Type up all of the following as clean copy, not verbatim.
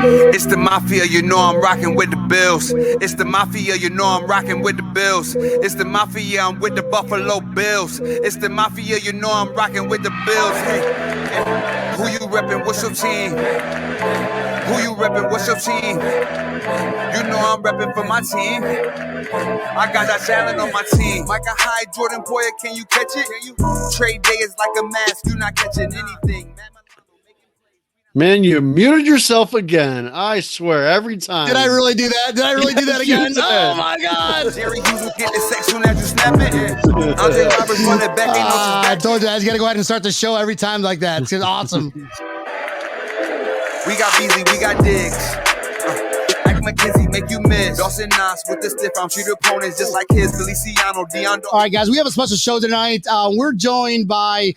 It's the mafia, you know I'm rocking with the Bills. It's the mafia, you know I'm rocking with the Bills. It's the mafia, I'm with the Buffalo Bills. It's the mafia, you know I'm rocking with the Bills. Hey, who you reppin'? What's your team? Who you reppin'? What's your team? You know I'm reppin' for my team. I got that talent on my team. Micah High, Jordan Poyer, can you catch it? Trade day is like a mask, you not catching anything. Man, you muted yourself again. I swear, every time. Did I really do that? Did I really do that again? Oh my God! Jerry Hughes will get the sex soon as you snap it. Andre Roberts run it back. I told you I was gonna go ahead and start the show every time like that. It's awesome. We got Beasley, we got Diggs. McKenzie make you miss. Dawson Knox with the stiff arm, treat opponents just like his. Feliciano, Deion. All right, guys, we have a special show tonight. We're joined by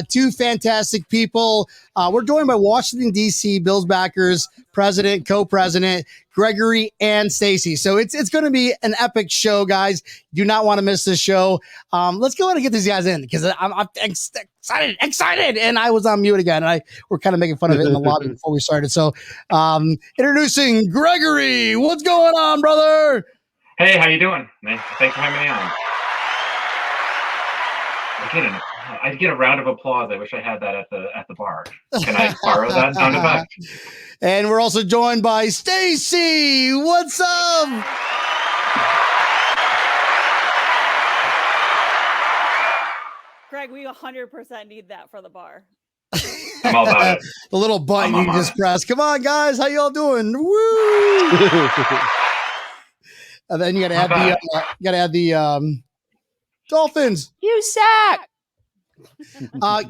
two fantastic people. We're joined by Washington, D.C. Bills backers, president, co-president, Gregory and Stacie. So it's going to be an epic show, guys. Do not want to miss this show. Let's go ahead and get these guys in because I'm excited. And I was on mute again. And we're kind of making fun of it in the lobby before we started. So introducing Gregory. What's going on, brother? Hey, how you doing? Thanks for having me on. I'd get a round of applause. I wish I had that at the bar. Can I borrow that sound effect? And we're also joined by Stacie. What's up? Greg, we 100% need that for the bar. I'm all about it. The little button you just press. Come on, guys. How y'all doing? Woo! And then you gotta add the Dolphins. You suck.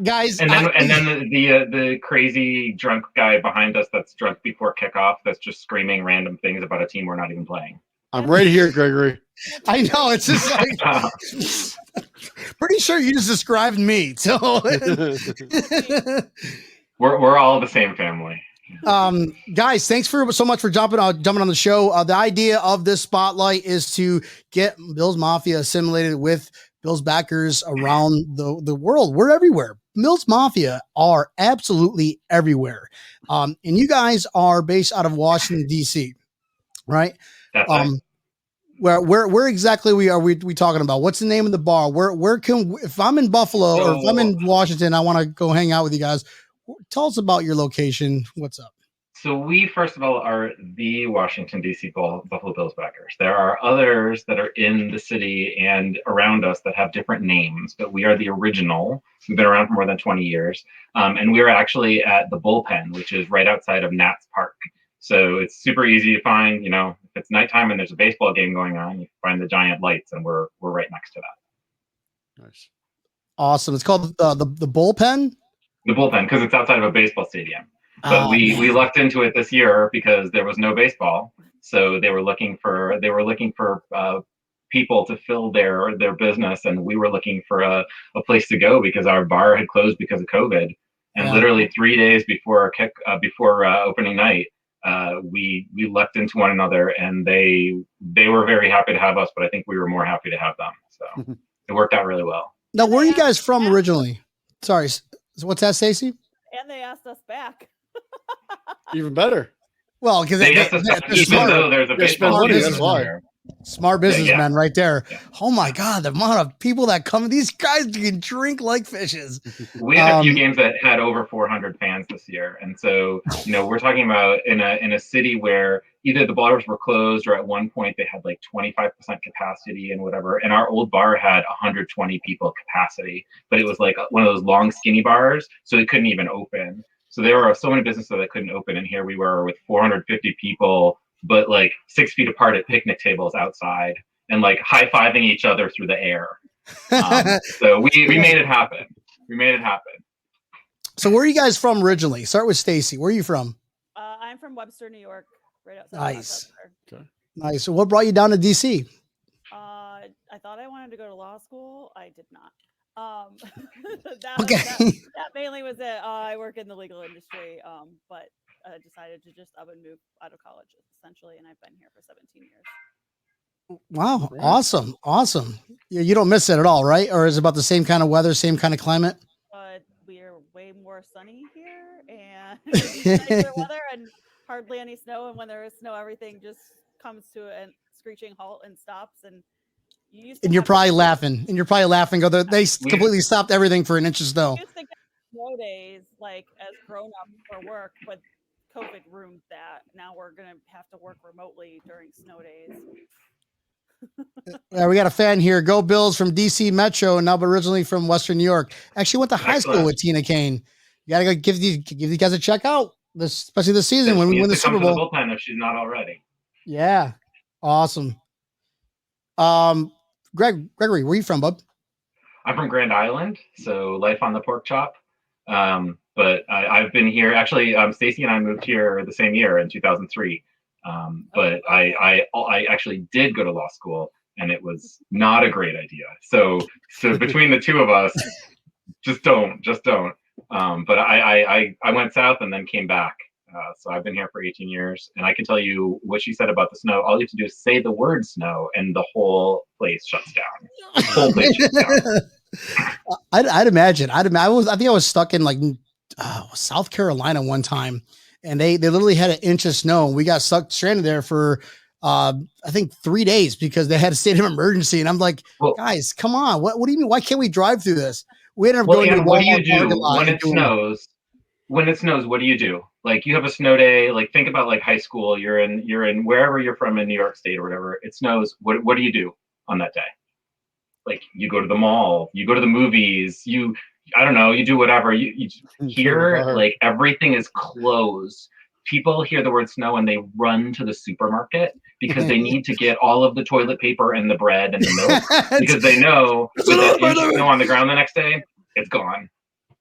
Guys, and then the crazy drunk guy behind us that's drunk before kickoff that's just screaming random things about a team we're not even playing. I'm right here, Gregory. I know, it's just like pretty sure you just described me. So we're all the same family. Guys, thanks so much for jumping on the show. The idea of this spotlight is to get Bills Mafia assimilated with Bills backers around the world. We're everywhere. Bills Mafia are absolutely everywhere. And you guys are based out of Washington, D.C., right? That's right. Where exactly are we talking about? What's the name of the bar? Where can, if I'm in Buffalo or if I'm in Washington, I want to go hang out with you guys. Tell us about your location. What's up? So we, first of all, are the Washington, D.C. Buffalo Bills backers. There are others that are in the city and around us that have different names, but we are the original. We've been around for more than 20 years. And we are actually at the Bullpen, which is right outside of Nats Park. So it's super easy to find. If it's nighttime and there's a baseball game going on, you find the giant lights, and we're right next to that. Nice. Awesome. It's called the Bullpen? The Bullpen, because it's outside of a baseball stadium. But we lucked into it this year because there was no baseball, so they were looking for people to fill their business, and we were looking for a place to go because our bar had closed because of COVID. And literally 3 days before opening night, we lucked into one another, and they were very happy to have us, but I think we were more happy to have them. So it worked out really well. Now, where are you guys from originally? Sorry, what's that, Stacie? And they asked us back. Even better. Well, because they're smart. There's a baseball businessmen. Smart businessmen right there. Yeah. Oh my God, the amount of people that come. These guys can drink like fishes. We had a few games that had over 400 fans this year, and so we're talking about in a city where either the bars were closed or at one point they had like 25% capacity and whatever. And our old bar had 120 people capacity, but it was like one of those long skinny bars, so it couldn't even open. So there were so many businesses that couldn't open, and here we were with 450 people, but like 6 feet apart at picnic tables outside, and like high-fiving each other through the air. So we made it happen. We made it happen. So where are you guys from originally? Start with Stacie. Where are you from? I'm from Webster, New York, right outside. Nice. Okay. Nice. So what brought you down to DC? I thought I wanted to go to law school. I did not. That mainly was it. I work in the legal industry, but I decided to just up and move out of college essentially, and I've been here for 17 years. Wow. Right. Awesome. You don't miss it at all, right? Or is it about the same kind of weather, same kind of climate? We are way more sunny here and nicer weather and hardly any snow, and when there is snow, everything just comes to a screeching halt and stops. And you used to And you're have probably laughing. And you're probably laughing. Go, they completely stopped everything for an inch of snow. we used to get snow days like as grown-ups for work, but COVID ruined that. Now we're gonna have to work remotely during snow days. We got a fan here. Go Bills from DC Metro, and now but originally from Western New York. Actually went to high school with Tina Kane. You gotta go give these guys a check out, especially this season when we win the Super Bowl. To the bullpen if she's not already. Yeah, awesome. Gregory, where are you from, bub? I'm from Grand Island, so life on the pork chop. But I've been here. Actually, Stacie and I moved here the same year in 2003. But I actually did go to law school, and it was not a great idea. So between the two of us, just don't. But I went south and then came back. So I've been here for 18 years, and I can tell you what she said about the snow. All you have to do is say the word snow, and the whole place shuts down. The whole place shuts down. I'd imagine. I think I was stuck in like South Carolina one time, and they literally had an inch of snow. And we got stranded there for I think 3 days because they had a state of emergency. And I'm like, guys, come on! What do you mean? Why can't we drive through this? We ended up going to the what do you do when it snows? When it snows, what do you do? Like you have a snow day. Like think about like high school. You're in wherever you're from in New York State or whatever. It snows. What do you do on that day? Like you go to the mall, you go to the movies, I don't know, you do whatever. You here, like everything is closed. People hear the word snow and they run to the supermarket because they need to get all of the toilet paper and the bread and the milk because they know with that inch of snow on the ground the next day, it's gone.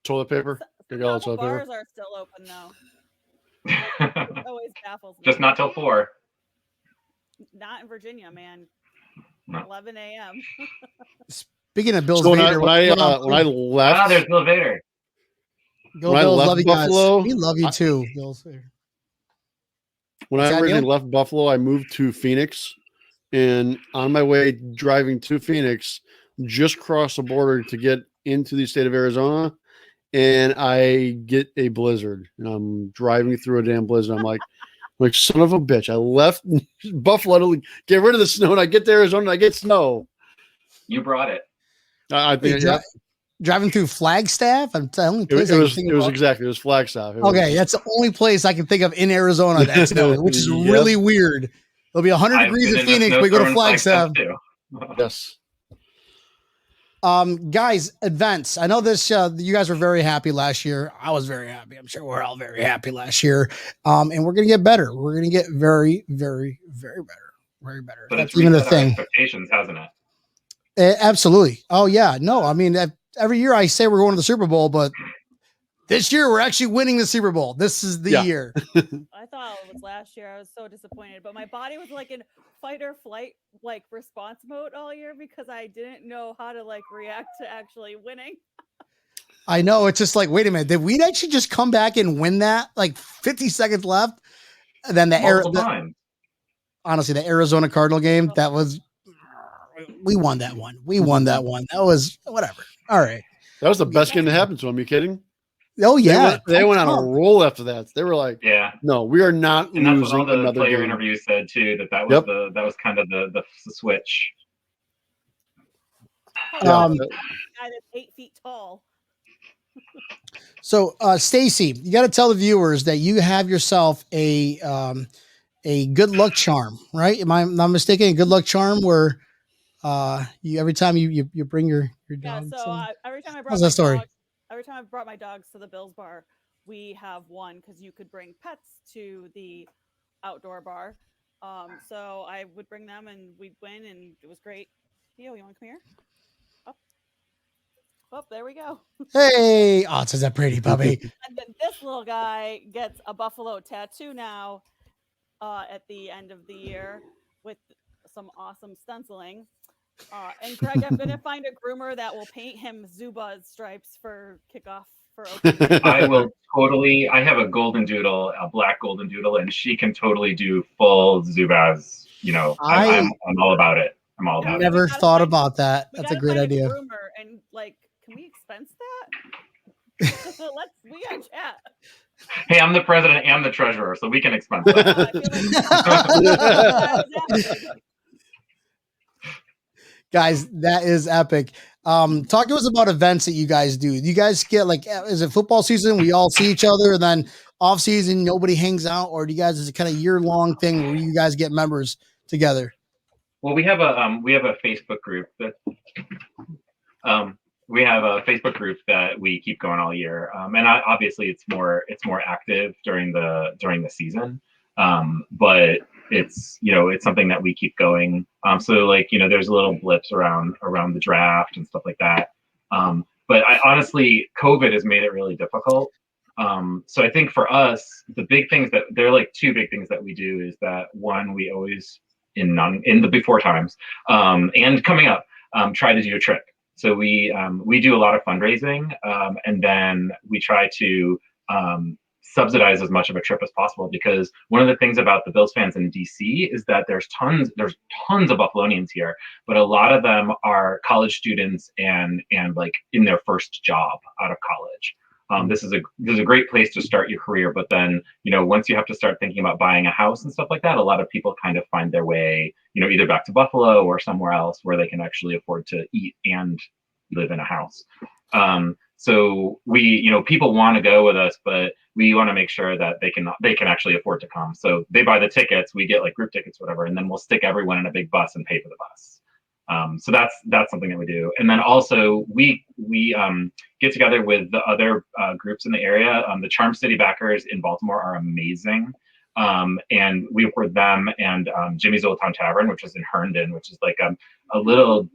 Toilet paper. Bars are still open though. It always baffles me. Just not till 4. Not in Virginia, man. No. 11 a.m. Speaking of Bills, so Vader, when I left, there's Bill Vader. Go Bills, love you guys. We love you too, Bills. When I originally left Buffalo, I moved to Phoenix, and on my way driving to Phoenix, just crossed the border to get into the state of Arizona, and I get a blizzard, and I'm driving through a damn blizzard. I'm like son of a bitch. I left Buffalo to get rid of the snow, and I get to Arizona, and I get snow. You brought it. I think driving through Flagstaff. I'm telling you, it was Flagstaff. That's the only place I can think of in Arizona that's snow, which is really weird. It'll be 100 degrees in Phoenix. We go to Flagstaff. Yes. Guys, events. I know this. You guys were very happy last year. I was very happy. I'm sure we're all very happy last year. And we're gonna get better. We're gonna get very, very, very better. Very better. But that's even a thing. Expectations, hasn't it? Absolutely. Oh yeah. No, I mean every year I say we're going to the Super Bowl, but this year we're actually winning the Super Bowl. This is the year. I thought it was last year. I was so disappointed, but my body was like in fight or flight like response mode all year because I didn't know how to like react to actually winning. I know. It's just like, wait a minute, did we actually just come back and win that? Like 50 seconds left. And then honestly, the Arizona Cardinal game, we won that one. That was whatever. All right. That was the best game to happen to them. You kidding? Oh yeah. They went on a roll after that. They were like, no, we are not and losing that's what all the another player game. Interviews said too, that was that was kind of the switch. Guy that's 8 feet tall. So Stacie, you got to tell the viewers that you have yourself a good luck charm, right? Am I not mistaken? A good luck charm where you every time you bring your dog. Yeah, so every time I brought every time I brought my dogs to the Bills bar, we have one because you could bring pets to the outdoor bar. So I would bring them and we'd win, and it was great. Theo, you want to come here? Oh, there we go. Hey, it's that pretty puppy. And then this little guy gets a buffalo tattoo now at the end of the year with some awesome stenciling. And Greg, I'm going to find a groomer that will paint him Zubaz stripes for kickoff for opening. I will totally. I have a golden doodle, a black golden doodle, and she can totally do full Zubaz. You know, I'm all about it. I'm all about it. I never thought about that. That's a great idea. Groomer and like, can we expense that? We got chat. Hey, I'm the president and the treasurer, so we can expense that. Guys, that is epic. Talk to us about events that you guys do. Do you guys get like, is it football season? We all see each other, and then off season nobody hangs out, or do you guys is it kind of year long thing where you guys get members together? Well, we have a Facebook group that we keep going all year, and obviously it's more active during the season, but it's something that we keep going. So like there's little blips around the draft and stuff like that. But honestly, COVID has made it really difficult. So I think for us, the big things that there are like two big things that we do is that one, we always in the before times and coming up try to do a trip. So we do a lot of fundraising, and then we try to subsidize as much of a trip as possible, because one of the things about the Bills fans in DC is that there's tons of Buffalonians here, but a lot of them are college students and like in their first job out of college. This is a great place to start your career, but then once you have to start thinking about buying a house and stuff like that, a lot of people kind of find their way either back to Buffalo or somewhere else where they can actually afford to eat and live in a house. So we people want to go with us, but we want to make sure that they can actually afford to come. So they buy the tickets, we get like group tickets, whatever, and then we'll stick everyone in a big bus and pay for the bus. So that's something that we do. And then also we get together with the other groups in the area. The Charm City Backers in Baltimore are amazing. And we work with them and Jimmy's Old Town Tavern, which is in Herndon, which is like a little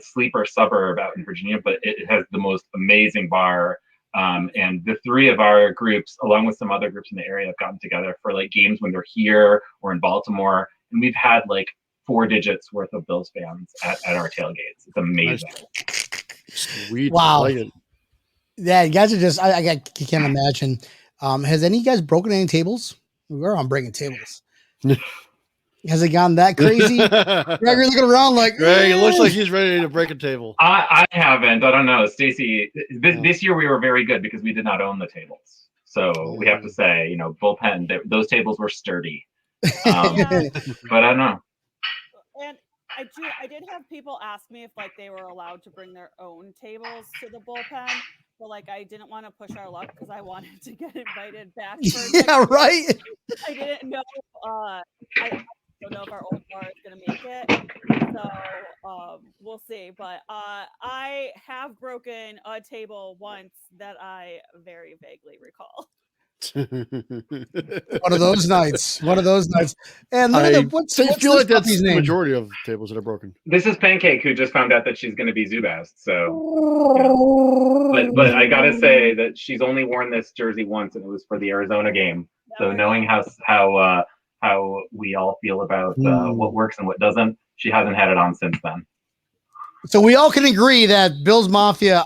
sleeper suburb out in Virginia, but it has the most amazing bar. And the three of our groups, along with some other groups in the area, have gotten together for like games when they're here or in Baltimore. And we've had like 4 digits worth of Bills fans at our tailgates. It's amazing. Sweet. Wow. I like it. Yeah, you guys are just, I can't imagine. Has any of you guys broken any tables? We're on breaking tables. Has it gone that crazy? Gregory looking around like, Greg, it looks like he's ready to break a table. I haven't. I don't know. Stacie, this year we were very good because we did not own the tables. So we have to say, bullpen, those tables were sturdy. But I don't know. And I did have people ask me if like they were allowed to bring their own tables to the bullpen, but like I didn't want to push our luck because I wanted to get invited back. Yeah, right. I didn't know. I don't know if our old bar is gonna make it, so we'll see. But I have broken a table once that I very vaguely recall. One of those nights. And I what's feel like that's the name? majority of tables that are broken. This is Pancake, who just found out that she's going to be Zubaz. So, but I gotta say that she's only worn this jersey once, and it was for the Arizona game. So knowing how we all feel about what works and what doesn't, she hasn't had it on since then. So we all can agree that Bills Mafia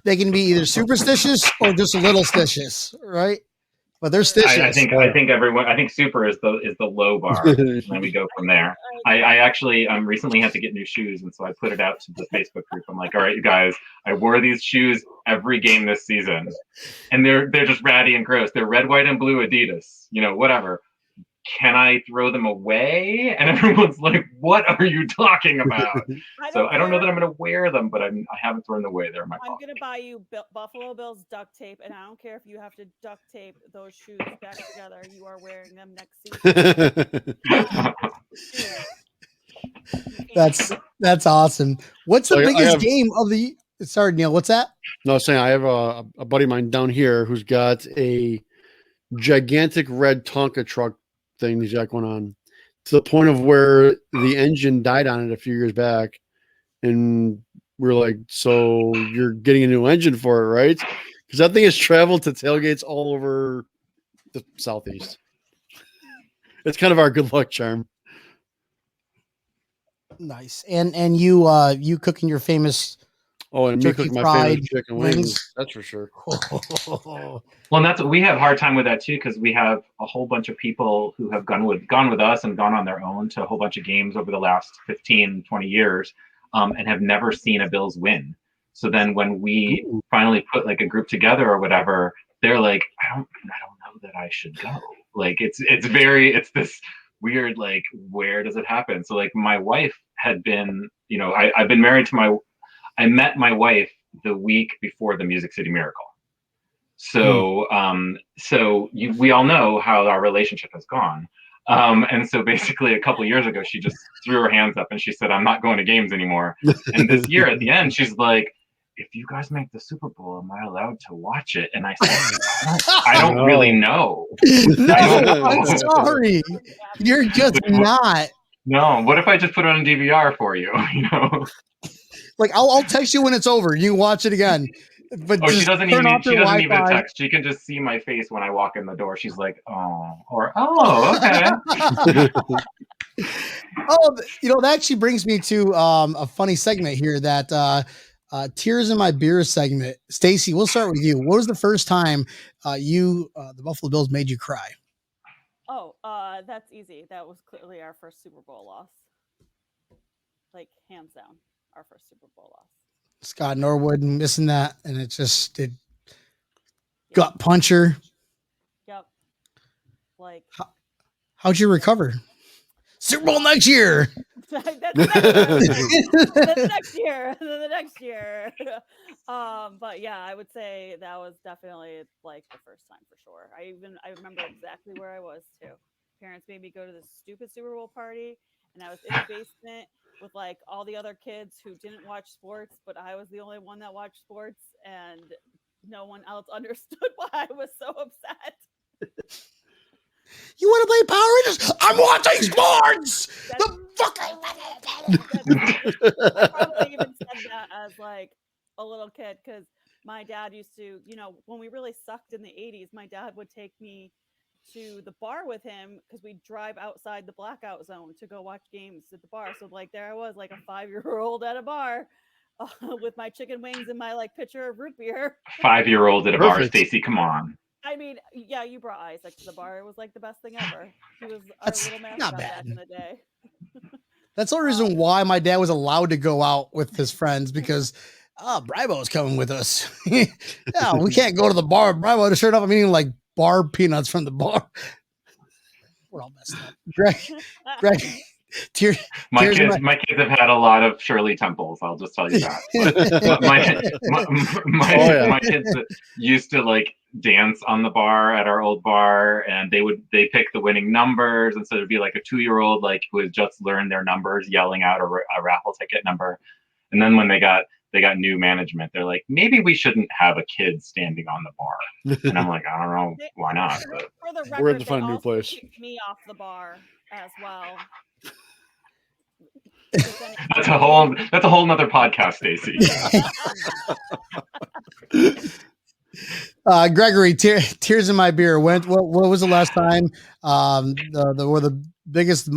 they can be either superstitious or just a little stitious, right? But they're stitious. I think super is the low bar, and then we go from there. I actually recently had to get new shoes, and so I put it out to the Facebook group. I'm like, all right, you guys, I wore these shoes every game this season, and they're just ratty and gross. They're red, white, and blue Adidas, whatever. Can I throw them away? And everyone's like, what are you talking about? I don't know that I'm going to wear them, but I haven't thrown them away. They're in my pocket. I'm going to buy you Buffalo Bills duct tape, and I don't care if you have to duct tape those shoes back together. You are wearing them next season. That's awesome. What's the biggest game of the... Sorry, Neil, what's that? No, I was saying I have a buddy of mine down here who's got a gigantic red Tonka truck thing he's got going on, to the point of where the engine died on it a few years back, and we're like, so you're getting a new engine for it, right? Because that thing has traveled to tailgates all over the Southeast. It's kind of our good luck charm. Nice. And you cooking your famous and me cooking my favorite chicken wings. That's for sure. Well, and that's we have a hard time with that too, because we have a whole bunch of people who have gone with us and gone on their own to a whole bunch of games over the last 15, 20 years, and have never seen a Bills win. So then when we finally put like a group together or whatever, they're like, I don't that I should go. Like it's this weird, like, where does it happen? So like my wife had been, I've been married to I met my wife the week before the Music City Miracle. So we all know how our relationship has gone. And so basically a couple of years ago, she just threw her hands up and she said, I'm not going to games anymore. And this year at the end, she's like, if you guys make the Super Bowl, am I allowed to watch it? And I said, I don't really know. No, I'm sorry. You're just not. No, what if I just put it on DVR for you? Like I'll text you when it's over. You watch it again. But she doesn't even need a text. She can just see my face when I walk in the door. She's like, oh, or okay. That actually brings me to a funny segment here that Tears in My Beer segment. Stacie, we'll start with you. What was the first time the Buffalo Bills made you cry? Oh, that's easy. That was clearly our first Super Bowl loss. Like, hands down, our first Super Bowl loss. Scott Norwood missing that, and it just did gut puncher. Yep. Like, how'd you recover? Super Bowl next year. That's next year. The next year. But yeah, I would say that was definitely like the first time for sure. I remember exactly where I was too. Parents made me go to this stupid Super Bowl party, and I was in the basement with like all the other kids who didn't watch sports, but I was the only one that watched sports, and no one else understood why I was so upset. You want to play Power Rangers? I'm watching sports. I probably even said that as like a little kid, because my dad used to, when we really sucked in the 80s, my dad would take me to the bar with him because we'd drive outside the blackout zone to go watch games at the bar. So like there I was, like a 5-year-old at a bar with my chicken wings and my like pitcher of root beer. 5-year-old at a bar, Stacie, come on. I mean, yeah, you brought Isaac to the bar. It was like the best thing ever. He was our little mascot back in the day. That's the reason why my dad was allowed to go out with his friends, because Bribo's coming with us. Yeah, we can't go to the bar. Bribo to shirt up. I'm eating like bar peanuts from the bar. We're all messed up. Greg, my kids have had a lot of Shirley Temples. I'll just tell you that. My kids used to like dance on the bar at our old bar, and they pick the winning numbers, and so it'd be like a 2-year-old like who had just learned their numbers yelling out a raffle ticket number. And then when they got new management, they're like, maybe we shouldn't have a kid standing on the bar. And I'm like, I don't know why not, but for the record, we're at the find a new place. Kicked me off the bar as well. That's a whole nother podcast, Stacie. Gregory, Tears in My Beer. What was the last time? The biggest,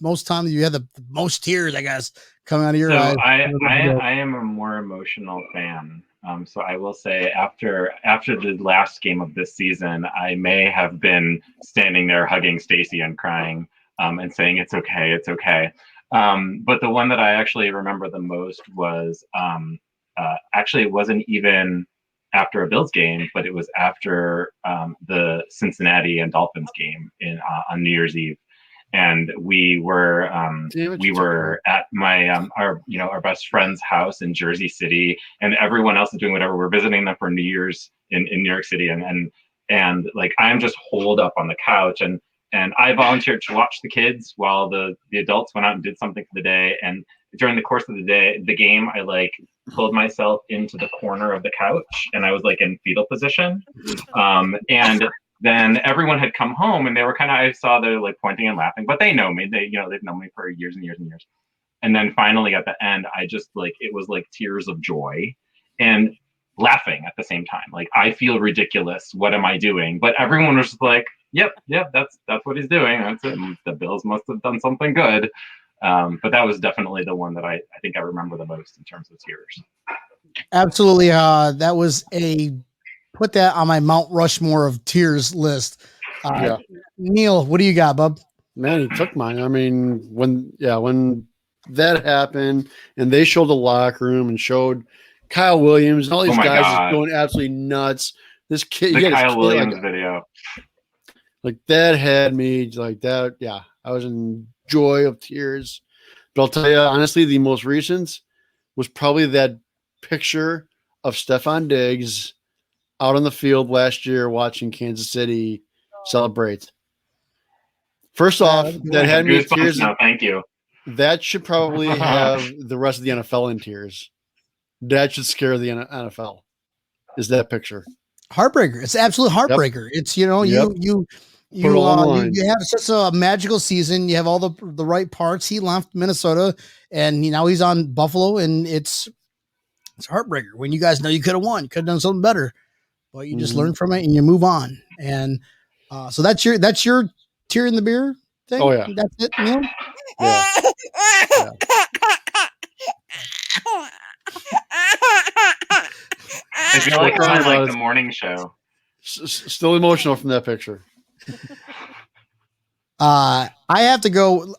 most time that you had the most tears, I guess, coming out of your eyes. I am a more emotional fan. So I will say after the last game of this season, I may have been standing there hugging Stacie and crying and saying it's okay. But the one that I actually remember the most was actually it wasn't even after a Bills game, but it was after the Cincinnati and Dolphins game on New Year's Eve. And we were at my our best friend's house in Jersey City, and everyone else is doing whatever. We're visiting them for New Year's in New York City, and like I'm just holed up on the couch, and I volunteered to watch the kids while the adults went out and did something for the day. And during the course of the game, I like pulled myself into the corner of the couch, and I was like in fetal position, and then everyone had come home, and they were I saw they're like pointing and laughing, but they know me. They've known me for years and years and years. And then finally at the end, I just it was like tears of joy and laughing at the same time. Like, I feel ridiculous. What am I doing? But everyone was just like, yep, that's what he's doing. That's it. The Bills must have done something good. But that was definitely the one that I think I remember the most in terms of tears. Absolutely. That was put that on my Mount Rushmore of tears list. Neil, what do you got, bub? Man, he took mine. I mean, when that happened and they showed the locker room and showed Kyle Williams and all these guys just going absolutely nuts. This kid, the Kyle Williams video. Like that had me like that. Yeah, I was in joy of tears. But I'll tell you honestly, the most recent was probably that picture of Stefan Diggs out on the field last year watching Kansas City celebrate. First off, that had me in tears. Now, thank you. That should probably have the rest of the NFL in tears. That should scare the NFL. Is that picture? Heartbreaker. It's absolute heartbreaker. Yep. It's you have such a magical season. You have all the right parts. He left Minnesota, and now he's on Buffalo, and it's heartbreaker when you guys know you could have won, could have done something better, but you just learn from it and you move on. And so that's your tear in the beer thing. Oh yeah, that's it, Neil. Yeah. I feel like it's on like the morning show. Still emotional from that picture. I have to go.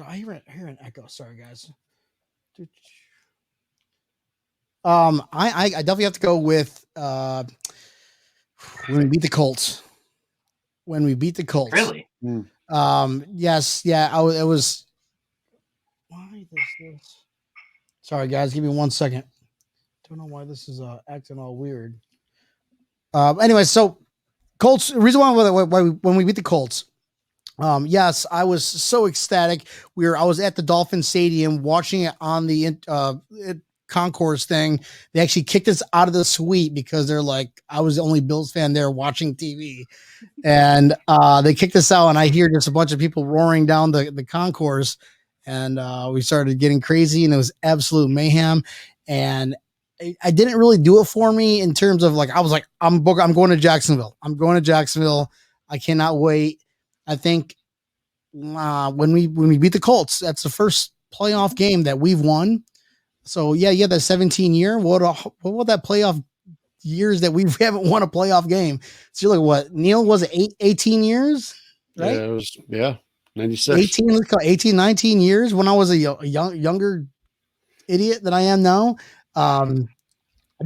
I hear an echo. Sorry, guys. I definitely have to go with when we beat the Colts. When we beat the Colts, really? Yes, yeah. It was. Why this? Sorry, guys. Give me 1 second. Don't know why this is acting all weird. Anyway, so Colts. The reason why when we beat the Colts. Yes, I was so ecstatic. I was at the Dolphin Stadium watching it on the concourse thing. They actually kicked us out of the suite because they're like, I was the only Bills fan there watching TV, and they kicked us out. And I hear just a bunch of people roaring down the concourse, and we started getting crazy, and it was absolute mayhem. And I didn't really do it for me in terms of like, I was like, I'm going to Jacksonville. I'm going to Jacksonville. I cannot wait. I think when we beat the Colts, that's the first playoff game that we've won. So yeah, that 17 year. What about that playoff years that we haven't won a playoff game? So you're like, what? Neil, was it 18 years? Right? Yeah, it was 96. 18, 19 years when I was a younger idiot than I am now. It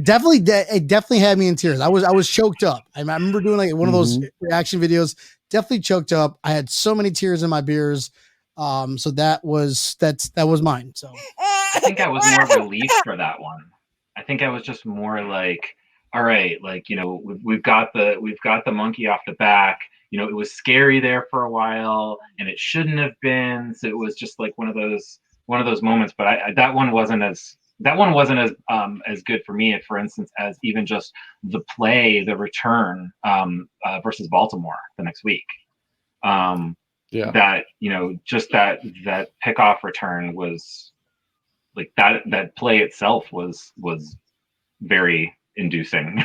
definitely had me in tears. I was choked up. I remember doing like one of those reaction videos. Definitely choked up. I had so many tears in my beers. So that was mine. So I think I was more relieved for that one. I think I was just more like, all right, like, we've got the monkey off the back. It was scary there for a while, and it shouldn't have been. So it was just like one of those moments. But that one wasn't as good for me, for instance, as even just the return versus Baltimore the next week. That just that pickoff return was like that play itself was very inducing.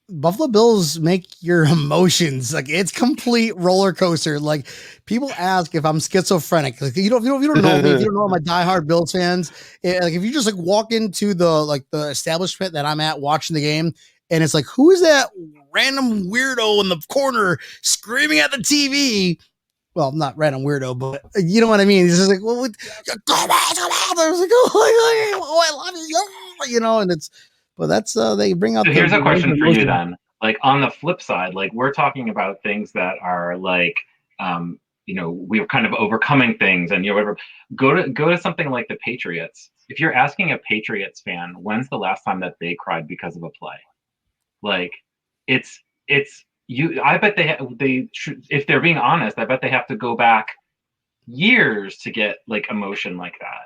Buffalo Bills make your emotions like it's complete roller coaster. Like people ask if I'm schizophrenic. Like if you don't know me, if you don't know my diehard Bills fans, like if you just like walk into the establishment that I'm at watching the game, and it's like, who is that random weirdo in the corner screaming at the TV? Well, not random weirdo, but you know what I mean. He's just like, well, come on. I was like, oh, I love you, and it's. But that's they bring up. So here's a question for you then. Like on the flip side, like we're talking about things that are like, we're kind of overcoming things, and whatever. Go to something like the Patriots. If you're asking a Patriots fan, when's the last time that they cried because of a play? Like, it's you. I bet they should, if they're being honest, I bet they have to go back years to get like emotion like that.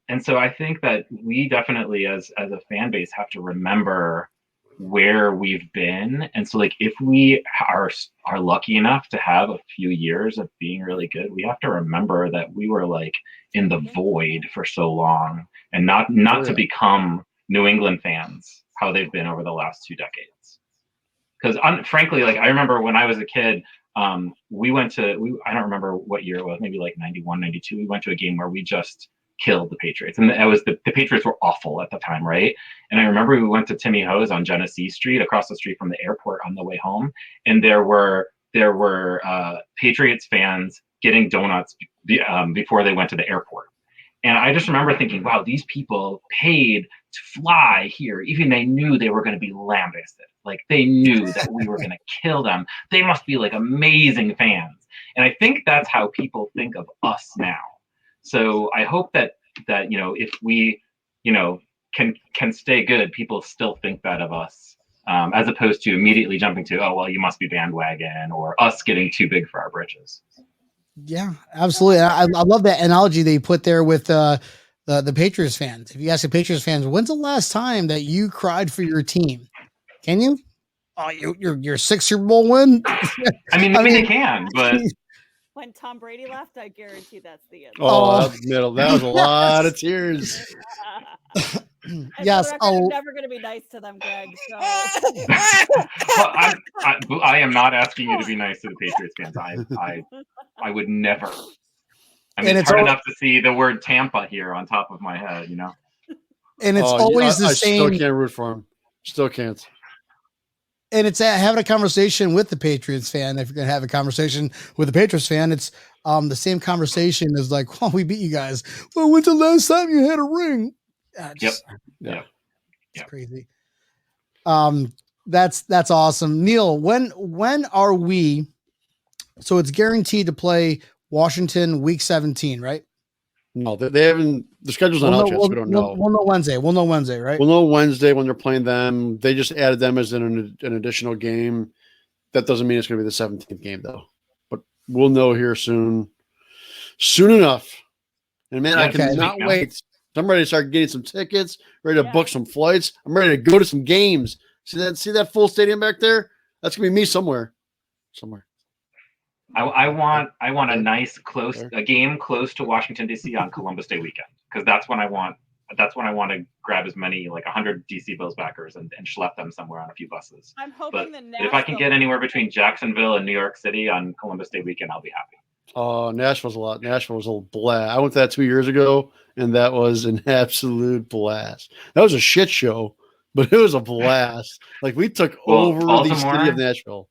And so I think that we definitely as a fan base have to remember where we've been. And so like if we are lucky enough to have a few years of being really good, we have to remember that we were like in the void for so long, and not to become New England fans how they've been over the last 2 decades. Because frankly, like I remember when I was a kid, we went to I don't remember what year it was, maybe like 91, 92. We went to a game where we just killed the Patriots, and it was the Patriots were awful at the time, right? And I remember we went to Timmy Ho's on Genesee Street, across the street from the airport, on the way home, and there were Patriots fans getting donuts before they went to the airport. And I just remember thinking, wow, these people paid fly here, even they knew they were going to be lambasted. Like they knew that we were going to kill them. They must be like amazing fans. And I think that's how people think of us now. So I hope that if we, can stay good, people still think that of us, as opposed to immediately jumping to, oh, well, you must be bandwagon, or us getting too big for our britches. Yeah, absolutely. I love that analogy that you put there with the Patriots fans. If you ask the Patriots fans, when's the last time that you cried for your team? Can you? Oh, your 6 Super Bowl win? I mean, maybe they can, but when Tom Brady left, I guarantee that's the end. Oh, that was a lot of tears. Yes, Oh. I'm never going to be nice to them, Greg. So. Well, I am not asking you to be nice to the Patriots fans. I would never. I mean, it's hard enough to see the word Tampa here on top of my head, And it's always the same. I still can't root for him. Still can't. And it's having a conversation with the Patriots fan. If you're going to have a conversation with the Patriots fan, it's the same conversation as like, well, we beat you guys. Well, when's the last time you had a ring? Yep. It's crazy. That's awesome. Neil, when are we? So it's guaranteed to play Washington week 17, right? No, they haven't. The schedule's not out yet, so we don't know. We'll know Wednesday. We'll know Wednesday, right? We'll know Wednesday when they're playing them. They just added them as an additional game. That doesn't mean it's going to be the 17th game, though. But we'll know here soon enough. And man, I cannot wait. I'm ready to start getting some tickets. Ready to book some flights. I'm ready to go to some games. See that full stadium back there? That's gonna be me somewhere. I want a game close to Washington D.C. on Columbus Day weekend, because that's when I want to grab as many, like 100 DC Bills backers and schlep them somewhere on a few buses. I'm hoping if I can get anywhere between Jacksonville and New York City on Columbus Day weekend, I'll be happy. Oh, Nashville's a blast. I went to that 2 years ago, and that was an absolute blast. That was a shit show, but it was a blast. Like we took over the city of Nashville.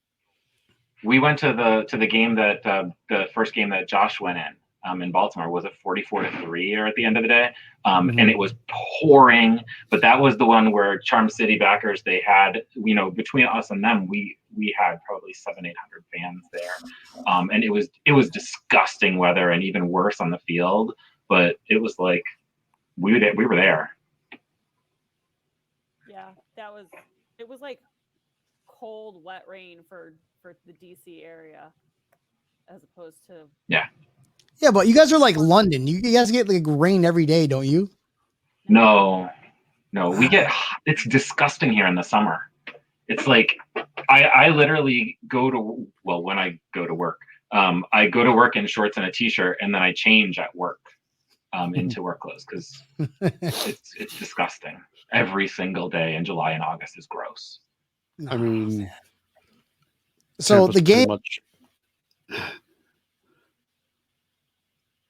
We went to the game that the first game that Josh went in Baltimore. Was it 44-3 or at the end of the day? And it was pouring, but that was the one where Charm City backers, they had, between us and them, we had probably 700-800 fans there. And it was disgusting weather and even worse on the field, but it was like we were there. Yeah, it was like cold, wet rain for the DC area, as opposed to Yeah, but you guys are like London. You guys get like rain every day, don't you? No, we get, it's disgusting here in the summer. It's like I literally when I go to work, I go to work in shorts and a t-shirt, and then I change at work into work clothes, because it's disgusting. Every single day in July and August is gross. I mean, so the game.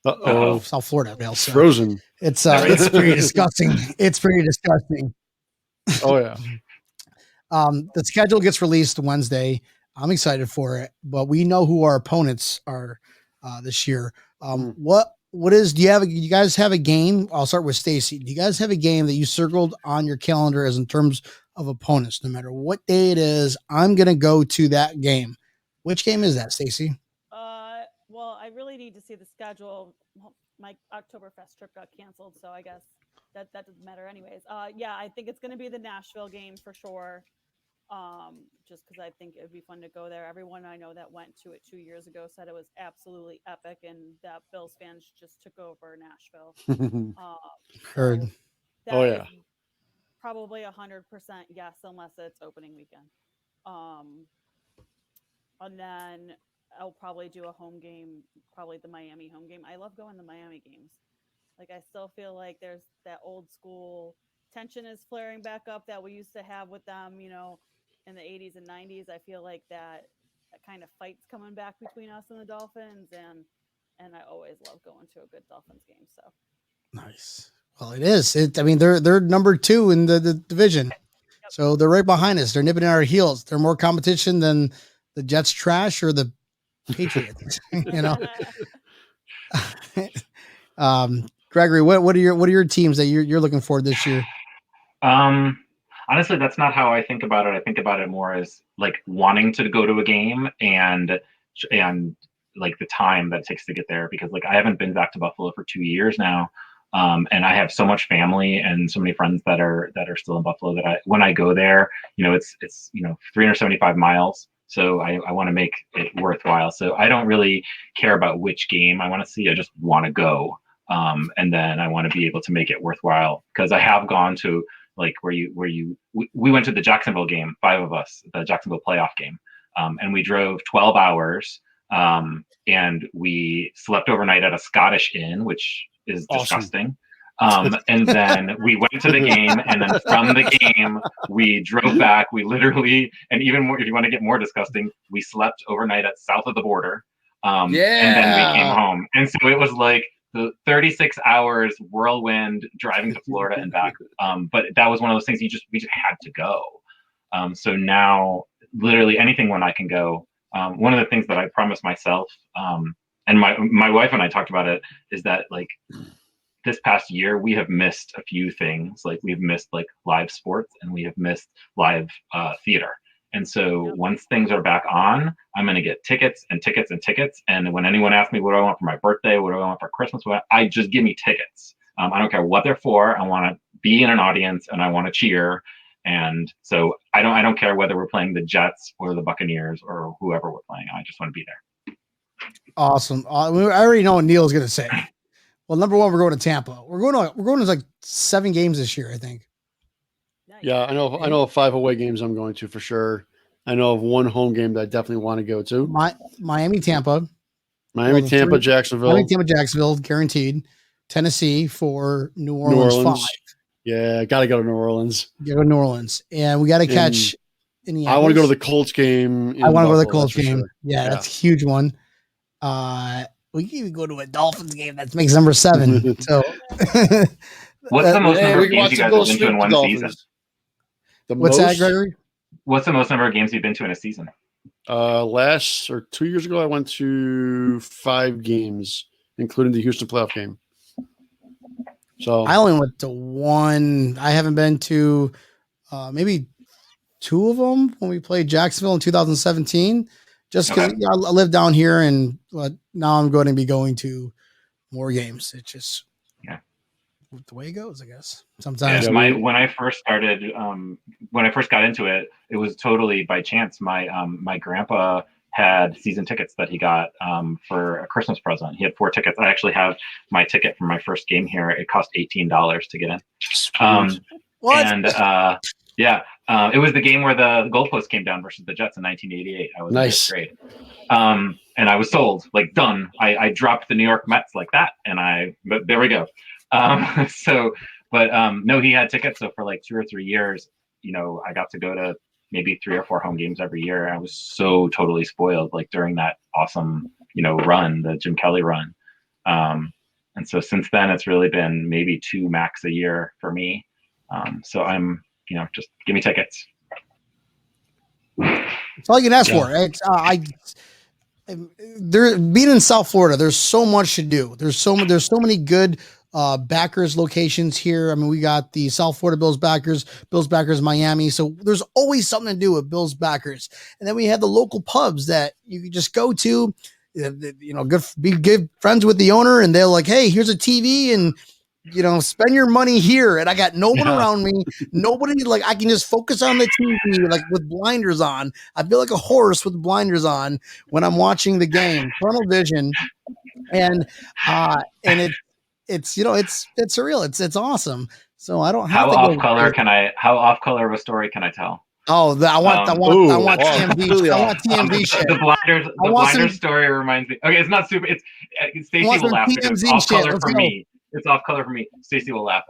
South Florida, it's frozen. It's pretty disgusting. It's pretty disgusting. Oh yeah. The schedule gets released Wednesday. I'm excited for it, but we know who our opponents are this year. Do you guys have a game? I'll start with Stacie. Do you guys have a game that you circled on your calendar as in terms of opponents? No matter what day it is, I'm going to go to that game. Which game is that, Stacie? Well, I really need to see the schedule. Well, my Oktoberfest trip got canceled, so I guess that doesn't matter anyways. Yeah, I think it's going to be the Nashville game for sure. Just because I think it'd be fun to go there. Everyone I know that went to it 2 years ago said it was absolutely epic, and that Bills fans just took over Nashville. Heard. Oh yeah. Probably 100% yes, unless it's opening weekend. And then I'll probably do a home game, probably the Miami home game. I love going to Miami games. Like, I still feel like there's that old school tension is flaring back up that we used to have with them, in the 80s and 90s. I feel like that kind of fight's coming back between us and the Dolphins, and I always love going to a good Dolphins game. So nice. Well, it is. They're number 2 in the division, so they're right behind us. They're nipping at our heels. They're more competition than the Jets trash or the Patriots. Mm-hmm. Gregory, what are your teams that you're looking for this year? Honestly, that's not how I think about it. I think about it more as like wanting to go to a game and like the time that it takes to get there, because like I haven't been back to Buffalo for 2 years now. And I have so much family and so many friends that are still in Buffalo that when I go there, it's 375 miles. So I want to make it worthwhile. So I don't really care about which game I want to see. I just want to go. And then I want to be able to make it worthwhile, because I have gone to like we went to the Jacksonville game, 5 of us, the Jacksonville playoff game. And we drove 12 hours and we slept overnight at a Scottish inn, which is disgusting. And then we went to the game, and then from the game we drove back. We literally, and even more, if you want to get more disgusting, we slept overnight at south of the border. And then we came home. And so it was like the 36 hours whirlwind driving to Florida and back. But that was one of those things we just had to go. So now literally anything when I can go. One of the things that I promised myself, and my wife and I talked about it, is that like this past year we have missed a few things. Like we've missed like live sports, and we have missed live theater. And so once things are back on, I'm going to get tickets and tickets and tickets. And when anyone asks me what do I want for my birthday, what do I want for Christmas, I just give me tickets. I don't care what they're for. I want to be in an audience and I want to cheer. And so I don't care whether we're playing the Jets or the Buccaneers or whoever we're playing. I just want to be there. Awesome. I already know what Neil's going to say. Well, number one, we're going to Tampa. We're going to like 7 games this year, I think. Yeah, I know of 5 away games I'm going to for sure. I know of 1 home game that I definitely want to go to. Miami, Tampa. Tampa, Jacksonville. Miami, Tampa, Jacksonville, guaranteed. Tennessee for New Orleans. 5. Yeah, got to go to New Orleans. Go to New Orleans. And we got to catch Indianapolis. I want to go to the Colts game. I want to go to the Colts game. Sure. Yeah, that's a huge one. We can even go to a Dolphins game. That makes number 7. So, what's the most number of games you guys have been to in one season? What's that, Gregory? What's the most number of games you've been to in a season? Last or 2 years ago, I went to 5 games, including the Houston playoff game. So I only went to 1. I haven't been to maybe 2 of them when we played Jacksonville in 2017. Just because I live down here, and now I'm going to be going to more games. It's just the way it goes, I guess. Sometimes when I first started, when I first got into it, it was totally by chance. My grandpa had season tickets that he got for a Christmas present. He had 4 tickets. I actually have my ticket for my first game here. It cost $18 to get in. What? And it was the game where the goalpost came down versus the Jets in 1988. I was nice. in 5th grade. And I was sold, like done. I dropped the New York Mets like that, but there we go. No, he had tickets. So for like 2 or 3 years, I got to go to maybe 3 or 4 home games every year. I was so totally spoiled, like during that awesome, run, the Jim Kelly run. And so since then, it's really been maybe 2 max a year for me. So I'm, just give me tickets. That's all you can ask for. Being in South Florida, there's so much to do. There's so many good backers locations here. I mean, we got the South Florida Bills backers Miami. So there's always something to do with Bills backers. And then we have the local pubs that you can just go to, be good friends with the owner, and they're like, hey, here's a TV, and spend your money here. And I got no one around me. Nobody, like, I can just focus on the TV, like with blinders on. I feel like a horse with blinders on when I'm watching the game, tunnel vision. And it's surreal. It's awesome. So I don't have how off color of a story can I tell? Oh, I want TMZ. I want TMZ shit. The blinders story reminds me. Okay, it's not super. Stacie will laugh because it's off color for me. It's off color for me. Stacie will laugh.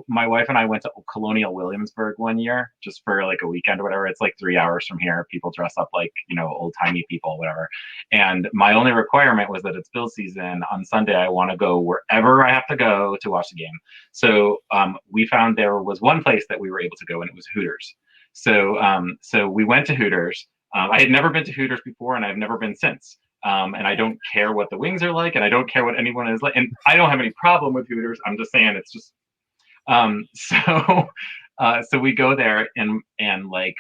My wife and I went to Colonial Williamsburg one year just for like a weekend or whatever. It's like 3 hours from here. People dress up like, old timey people, whatever. And my only requirement was that it's Bills season. On Sunday, I want to go wherever I have to go to watch the game. So we found there was one place that we were able to go, and it was Hooters. So we went to Hooters. I had never been to Hooters before, and I've never been since. And I don't care what the wings are like, and I don't care what anyone is like. And I don't have any problem with Hooters. I'm just saying it's just, So we go there and like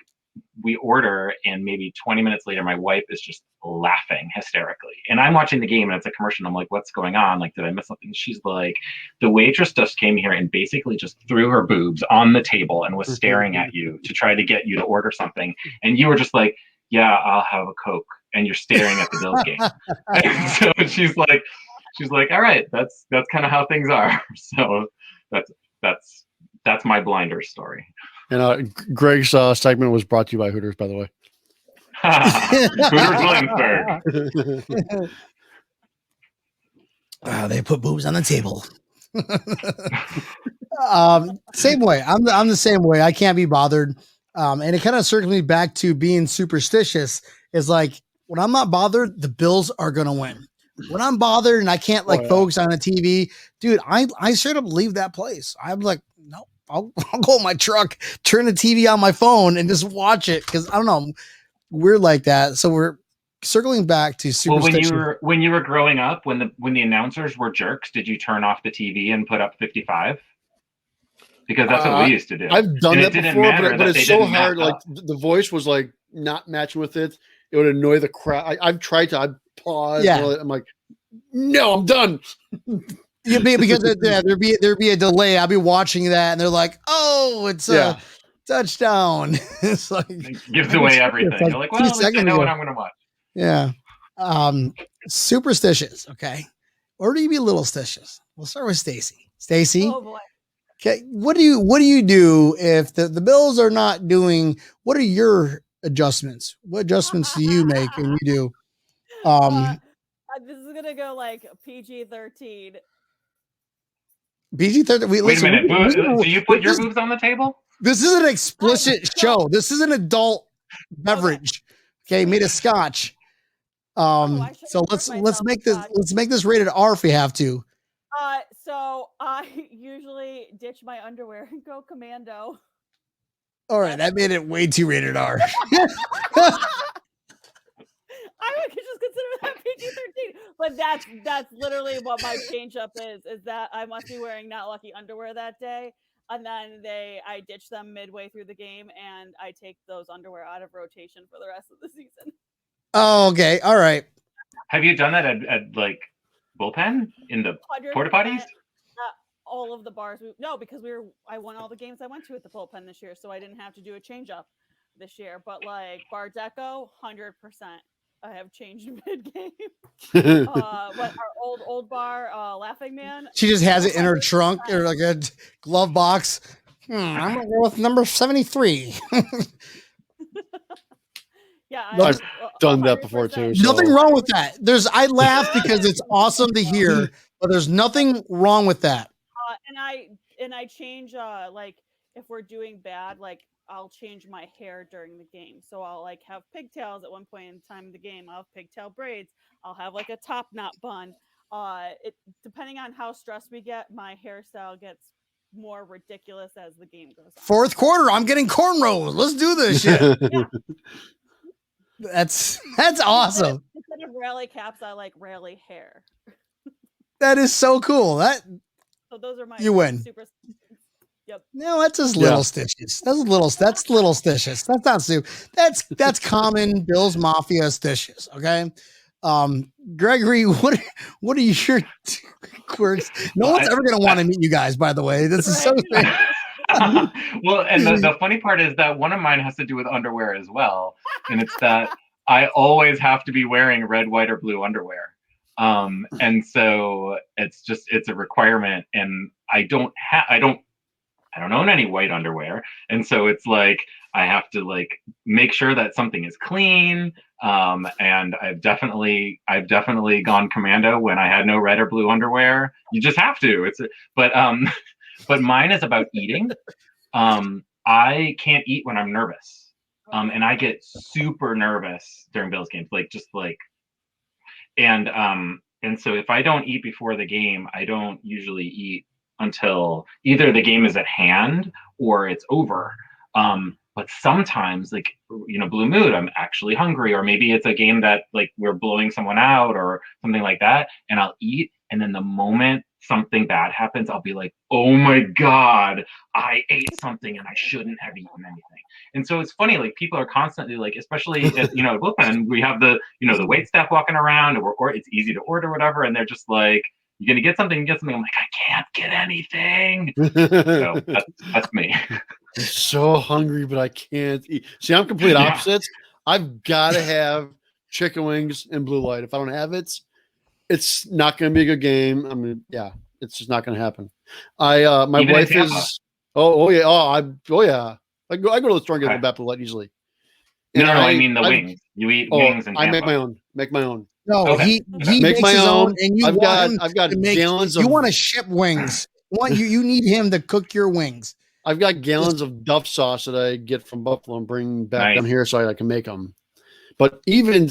we order, and maybe 20 minutes later, my wife is just laughing hysterically. And I'm watching the game and it's a commercial. And I'm like, what's going on? Like, did I miss something? She's like, the waitress just came here and basically just threw her boobs on the table and was staring at you to try to get you to order something. And you were just like, yeah, I'll have a Coke. And you're staring at the Bills game. And so she's like, all right, that's kind of how things are. So that's my Blinders story. And Greg's segment was brought to you by Hooters, by the way. Hooters Williamsburg. They put boobs on the table. Same way. I'm the same way. I can't be bothered. And it kind of circles me back to being superstitious. Is like when I'm not bothered, the Bills are gonna win. When I'm bothered and I can't focus on the TV, dude, I straight up leave that place. I'm like, no, I'll go in my truck, turn the TV on my phone, and just watch it because I don't know. We're like that. So we're circling back to superstition. Well, when you were growing up, when the announcers were jerks, did you turn off the TV and put up 55? Because that's what we used to do. I've done that before, but it's so hard. Like the voice was like not matching with it. It would annoy the crowd. I've tried to. I'd pause. Yeah. I'm like, no, I'm done. Yeah, because there'd be a delay. I'll be watching that, and they're like, "Oh, it's a touchdown." It's like it gives away everything. You're like, well, at least I know what I'm going to watch. Yeah. Superstitious. Okay. Or do you be little stitious? We'll start with Stacie. Stacie. Oh boy. Okay. What do you do if the Bills are not doing? What are your adjustments? What adjustments do you make and you do? This is gonna go like PG-13. PG-13. Wait a minute. Do you put your boobs on the table? This is an explicit show. This is an adult beverage. Okay, made of scotch. So let's make this rated R if we have to. So I usually ditch my underwear and go commando. All right, that made it way too rated R. I would just consider that PG-13, but that's literally what my change up is that I must be wearing not lucky underwear that day, and then I ditch them midway through the game, and I take those underwear out of rotation for the rest of the season. Oh, okay, all right. Have you done that at like bullpen in the porta potties? All of the bars. No, because I won all the games I went to at the bullpen this year, so I didn't have to do a change up this year. But like Bar Deco, 100%. I have changed mid-game. What our old bar, Laughing Man. She just has it in her trunk or like a glove box. I'm gonna go with number 73. Yeah, I've done that before too. So. Nothing wrong with that. I laugh because it's awesome to hear, but there's nothing wrong with that. And I change like if we're doing bad, like I'll change my hair during the game. So I'll like have pigtails at one point in time in the game. I'll have pigtail braids. I'll have like a top knot bun. Depending on how stressed we get, my hairstyle gets more ridiculous as the game goes on. Fourth quarter, I'm getting cornrows. Let's do this shit. Yeah. That's awesome. Instead of rally caps, I like rally hair. That is so cool. So those are my you win. Super. Yep. No, that's just little stitches. That's little stitches. That's not soup. That's common Bills Mafia stitches. Okay. Gregory, what are your quirks? No one's ever gonna want to meet you guys, by the way. This is so well, and the funny part is that one of mine has to do with underwear as well. And it's that I always have to be wearing red, white, or blue underwear. And so it's a requirement, and I don't own any white underwear. And so it's like I have to like make sure that something is clean. And I've definitely gone commando when I had no red or blue underwear. You just have to. But mine is about eating. I can't eat when I'm nervous. And I get super nervous during Bills games, and so if I don't eat before the game, I don't usually eat until either the game is at hand or it's over. But sometimes, like, Blue Mood, I'm actually hungry, or maybe it's a game that like we're blowing someone out or something like that, and I'll eat. And then the moment something bad happens, I'll be like, oh my God, I ate something and I shouldn't have eaten anything. And so it's funny, like people are constantly like, especially at, you know, at Bullpen, we have the, you know, the wait staff walking around, or it's easy to order, whatever. And they're just like, you're going to get something, get something. I'm like, I can't get anything. So that's me. I'm so hungry, but I can't eat. See, I'm complete opposites. I've got to have chicken wings and blue light. If I don't have it, it's not going to be a good game. I mean, yeah, it's just not going to happen. My Even wife is. Oh yeah. I go to the store and get the blue light easily. And no, I mean the wings. You eat wings and I make my own. No, okay. he make makes my his own. and you I've want got gallons. You want to ship wings. You need him to cook your wings. I've got gallons of Duff sauce that I get from Buffalo and bring back down here so I can make them. But even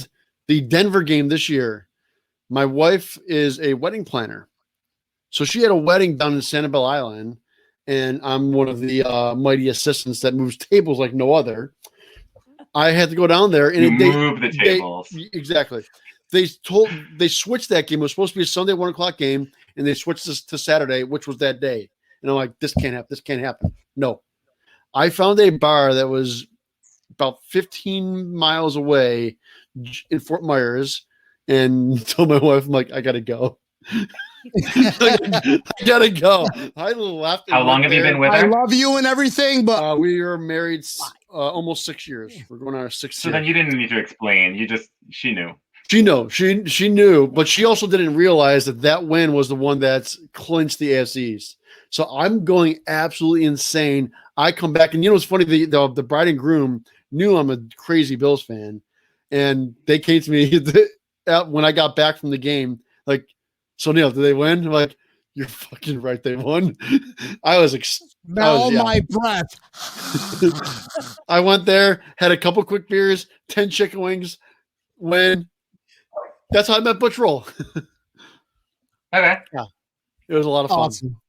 the Denver game this year, my wife is a wedding planner. So she had a wedding down in Sanibel Island, and I'm one of the mighty assistants that moves tables like no other. I had to go down there and move the tables. Exactly. They switched that game. It was supposed to be a Sunday 1:00 game, and they switched this to Saturday, which was that day. And I'm like, this can't happen. This can't happen. No. I found a bar that was about 15 miles away in Fort Myers, and told my wife, I'm like, I gotta go. I gotta go. I laughed. How long have you been with her? I love you and everything, but we are married almost 6 years. We're going on our 6th year. So then you didn't need to explain. She knew. She knew, but she also didn't realize that win was the one that's clinched the AFC East. So I'm going absolutely insane. I come back, and you know what's funny? The bride and groom knew I'm a crazy Bills fan, and they came to me when I got back from the game, like, so Neil, did they win? I'm like, you're fucking right, they won. I was my breath. I went there, had a couple quick beers, 10 chicken wings, win. That's how I met Butch Roll. Okay. Yeah. It was a lot of fun. Awesome.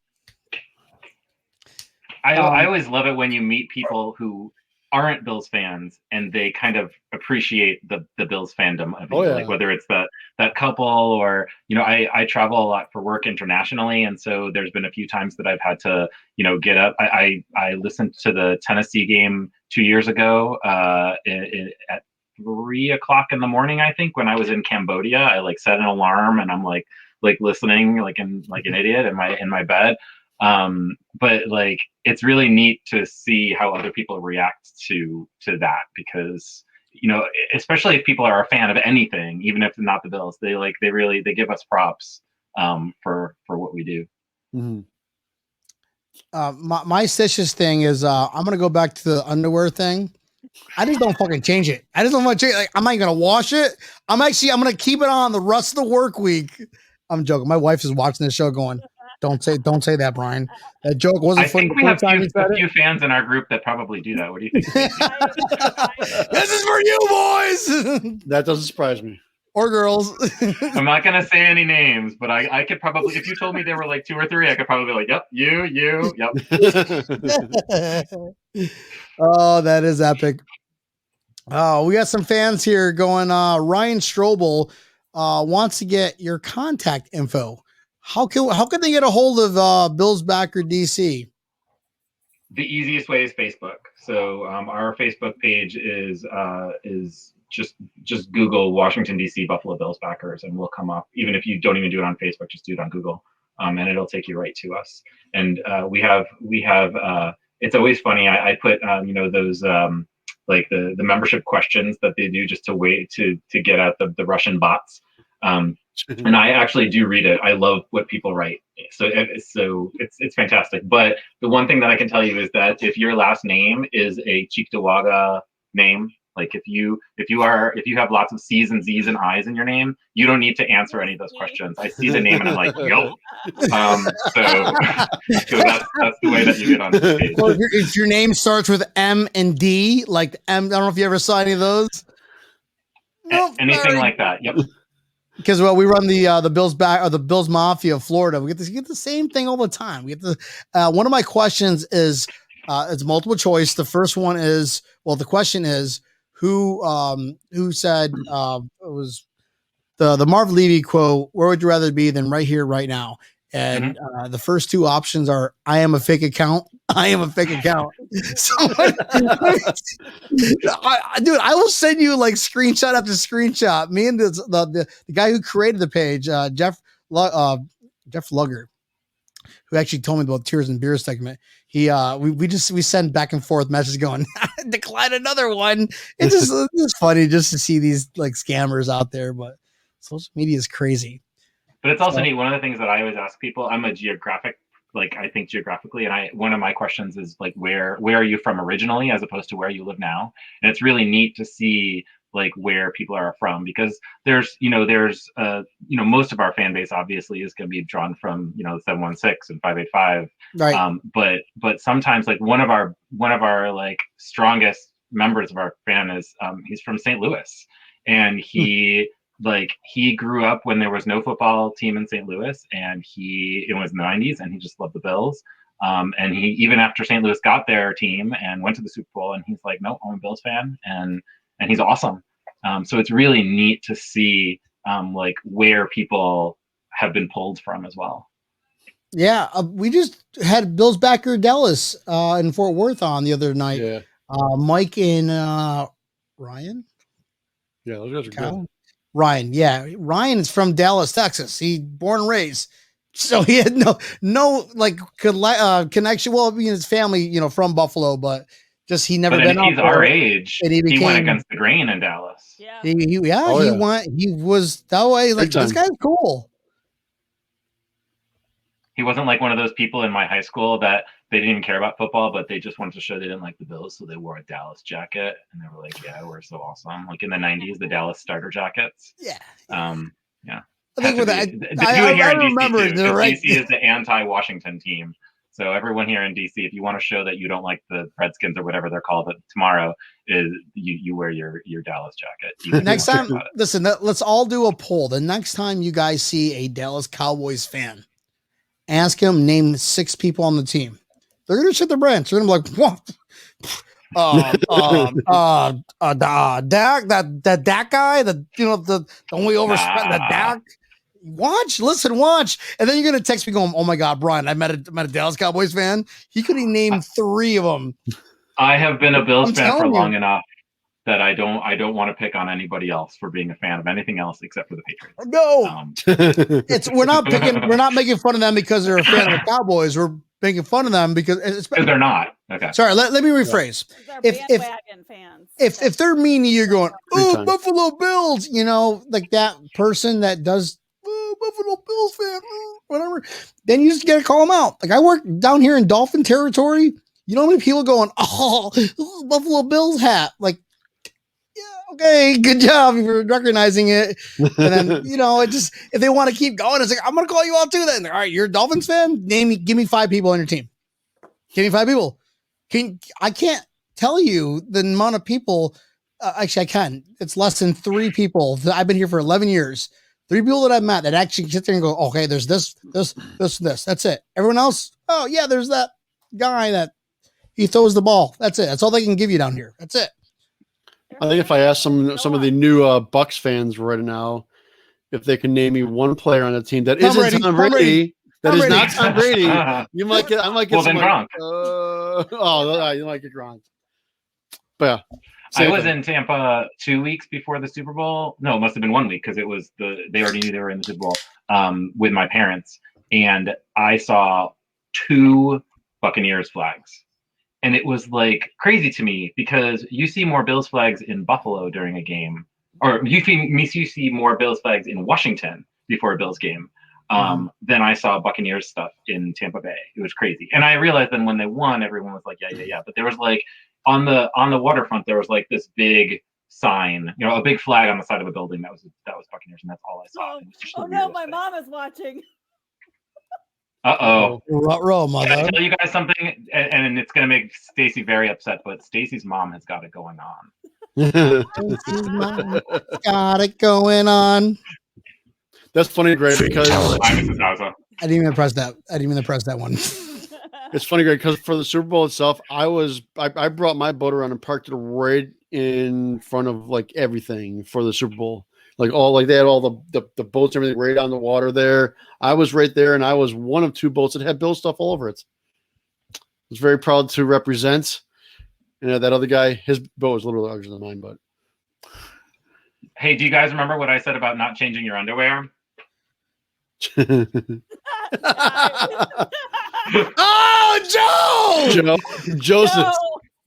I always love it when you meet people who aren't Bills fans and they kind of appreciate the Bills fandom of it. Like whether it's that couple or, you know, I travel a lot for work internationally. And so there's been a few times that I've had to, you know, get up. I listened to the Tennessee game 2 years ago at 3:00 in the morning, I think, when I was in Cambodia. I like set an alarm and I'm like listening like an idiot in my bed. But like it's really neat to see how other people react to that, because, you know, especially if people are a fan of anything, even if they're not the Bills, they give us props for what we do. Mm-hmm. My stitious thing is I'm gonna go back to the underwear thing. I just don't fucking change it. I just don't want to change it. Like, I'm not gonna wash it. I'm gonna keep it on the rest of the work week. I'm joking. My wife is watching this show going, Don't say that, Brian. That joke wasn't funny. I think we have a few fans in our group that probably do that. What do you think? This is for you, boys. That doesn't surprise me. Or girls. I'm not gonna say any names, but I could probably, if you told me there were like 2 or 3, I could probably be like, yep, you, yep. Oh, that is epic. Oh, we got some fans here going. Ryan Strobel wants to get your contact info. How can they get a hold of Bills Backer DC? The easiest way is Facebook. So our Facebook page is just Google Washington DC Buffalo Bills Backers and we'll come up. Even if you don't even do it on Facebook, just do it on Google, and it'll take you right to us. And we have it's always funny. I put you know, those like the membership questions that they do just to wait to get at the Russian bots. And I actually do read it. I love what people write. So it's fantastic. But the one thing that I can tell you is that if your last name is a Cheektowaga name, like if you have lots of C's and Z's and I's in your name, you don't need to answer any of those questions. I see the name and I'm like, yo. So that's the way that you get on this page. Well, if your name starts with M and D, like M, I don't know if you ever saw any of those. Anything like that. Yep. Because we run the Bills back or the Bills Mafia of Florida. We get the same thing all the time. We get the one of my questions is it's multiple choice. The first one is, well, the question is who said it was the Marv Levy quote, "Where would you rather be than right here, right now?" And the first two options are I am a fake account. I am a fake account. So, dude, I will send you like screenshot after screenshot. Me and the guy who created the page, Jeff Lugger, who actually told me about Tears and Beer segment. We send back and forth messages going, decline another one. It's funny just to see these like scammers out there, but social media is crazy. But it's also neat. One of the things that I always ask people, I'm a geographic, like I think geographically, and one of my questions is like, where are you from originally, as opposed to where you live now? And it's really neat to see like where people are from, because there's most of our fan base obviously is going to be drawn from 716 and 585, right? But sometimes like one of our like strongest members of our fan is he's from St. Louis, and he grew up when there was no football team in St. Louis, and it was in the 90s, and he just loved the Bills. And he, even after St. Louis got their team and went to the Super Bowl, and he's like, no, I'm a Bills fan, and he's awesome. So it's really neat to see like where people have been pulled from as well. Yeah, we just had Bills backer Dallas in Fort Worth on the other night. Yeah. Mike and Ryan. Yeah, those guys are good. Ryan, yeah, Ryan is from Dallas, Texas. He born and raised, so he had no like connection. Well, his family, from Buffalo, but just he never been. He's our age. And he went against the grain in Dallas. Yeah, he went. He was that way. Like this guy's cool. He wasn't like one of those people in my high school that they didn't even care about football, but they just wanted to show they didn't like the Bills, so they wore a Dallas jacket, and they were like, "Yeah, we're so awesome!" Like in the '90s, the Dallas starter jackets. Yeah. Yeah. I think with that, I remember DC is the anti-Washington team. So everyone here in DC, if you want to show that you don't like the Redskins or whatever they're called, tomorrow is you wear your Dallas jacket. Next time, listen, let's all do a poll. The next time you guys see a Dallas Cowboys fan, ask him, name 6 people on the team. They're gonna shit their branch. They're gonna be like, what? Dak, that guy, the only overspent the Dak. Watch, and then you're gonna text me going, "Oh my God, Brian, I met a Dallas Cowboys fan. He could have named 3 of them." I have been a Bills fan for long enough that I don't want to pick on anybody else for being a fan of anything else except for the Patriots. No, we're not making fun of them because they're a fan of the Cowboys. We're making fun of them because they're not. Okay. Sorry, let me rephrase. If they're mean to you, you're going, "Oh, Buffalo Bills," like that person that does, Buffalo Bills fan, whatever. Then you just gotta call them out. Like I work down here in Dolphin territory. You know how many people going, "Oh, Buffalo Bills hat," like. Yeah, okay, good job for recognizing it. And then, it just, if they want to keep going, it's like, I'm going to call you out too then. All right, you're a Dolphins fan? Give me 5 people on your team. Give me 5 people. I can't tell you the amount of people. Actually, I can. It's less than 3 people. I've been here for 11 years. 3 people that I've met that actually sit there and go, okay, there's this. That's it. Everyone else, oh, yeah, there's that guy that he throws the ball. That's it. That's all they can give you down here. That's it. I think if I ask some of the new Bucks fans right now if they can name me one player on the team that isn't Tom Brady, that is not Tom Brady, I might get Gronk. You might get Gronk. But yeah. I was in Tampa 2 weeks before the Super Bowl. No, it must have been 1 week because it was they already knew they were in the Super Bowl with my parents, and I saw 2 Buccaneers flags. And it was like crazy to me because you see more Bills flags in Buffalo during a game, or you see more Bills flags in Washington before a Bills game than I saw Buccaneers stuff in Tampa Bay. It was crazy. And I realized then when they won, everyone was like, yeah. But there was like on the waterfront, there was like this big sign, a big flag on the side of a building that was Buccaneers, and that's all I saw. Oh no, my mom is watching. Uh-oh. Row, mother. Can I tell you guys something? And it's going to make Stacie very upset, but Stacie's mom has got it going on. Got it going on. That's funny, Greg, because Hi, Mrs. Hausa. I didn't even press that one. It's funny, Greg, because for the Super Bowl itself, I brought my boat around and parked it right in front of like everything for the Super Bowl. Like they had all the boats, everything right on the water there. I was right there, and I was one of 2 boats that had Bill stuff all over it. I was very proud to represent. That other guy, his boat was a little larger than mine, but. Hey, do you guys remember what I said about not changing your underwear? Oh, Joe! Joseph. No.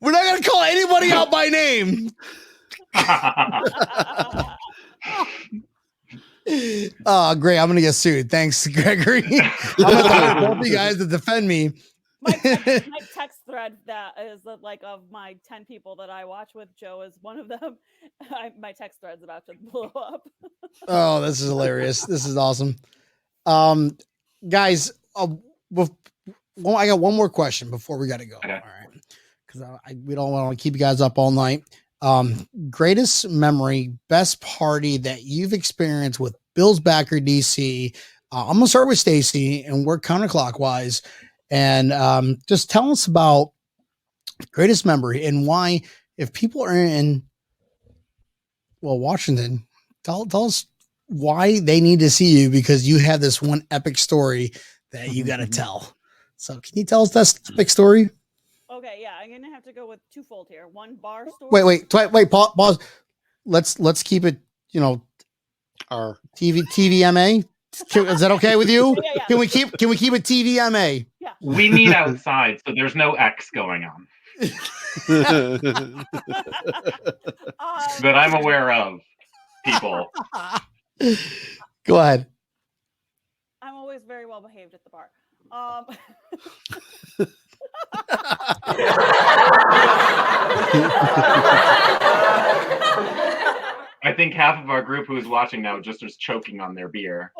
We're not going to call anybody out by name. Oh, great. I'm going to get sued. Thanks, Gregory. I'm going to have both you guys to defend me. My text thread that is like of my 10 people that I watch with, Joe is one of them. My text thread's about to blow up. Oh, this is hilarious. This is awesome. Guys, I got one more question before we got to go. Okay. All right. Because we don't want to keep you guys up all night. Greatest memory, best party that you've experienced with Bill's Backer DC. I'm going to start with Stacie and work counterclockwise. And just tell us about greatest memory and why, if people are in, Washington, tell us why they need to see you, because you have this one epic story that you got to tell. So can you tell us that epic story? Okay, yeah, I'm gonna have to go with twofold here. One bar story. Wait, pause. Let's keep it, our TVMA. Is that okay with you? Yeah. Can we keep it TVMA? Yeah. We meet outside, so there's no X going on that I'm aware of, people. Go ahead. I'm always very well behaved at the bar. I think half of our group who is watching now just is choking on their beer.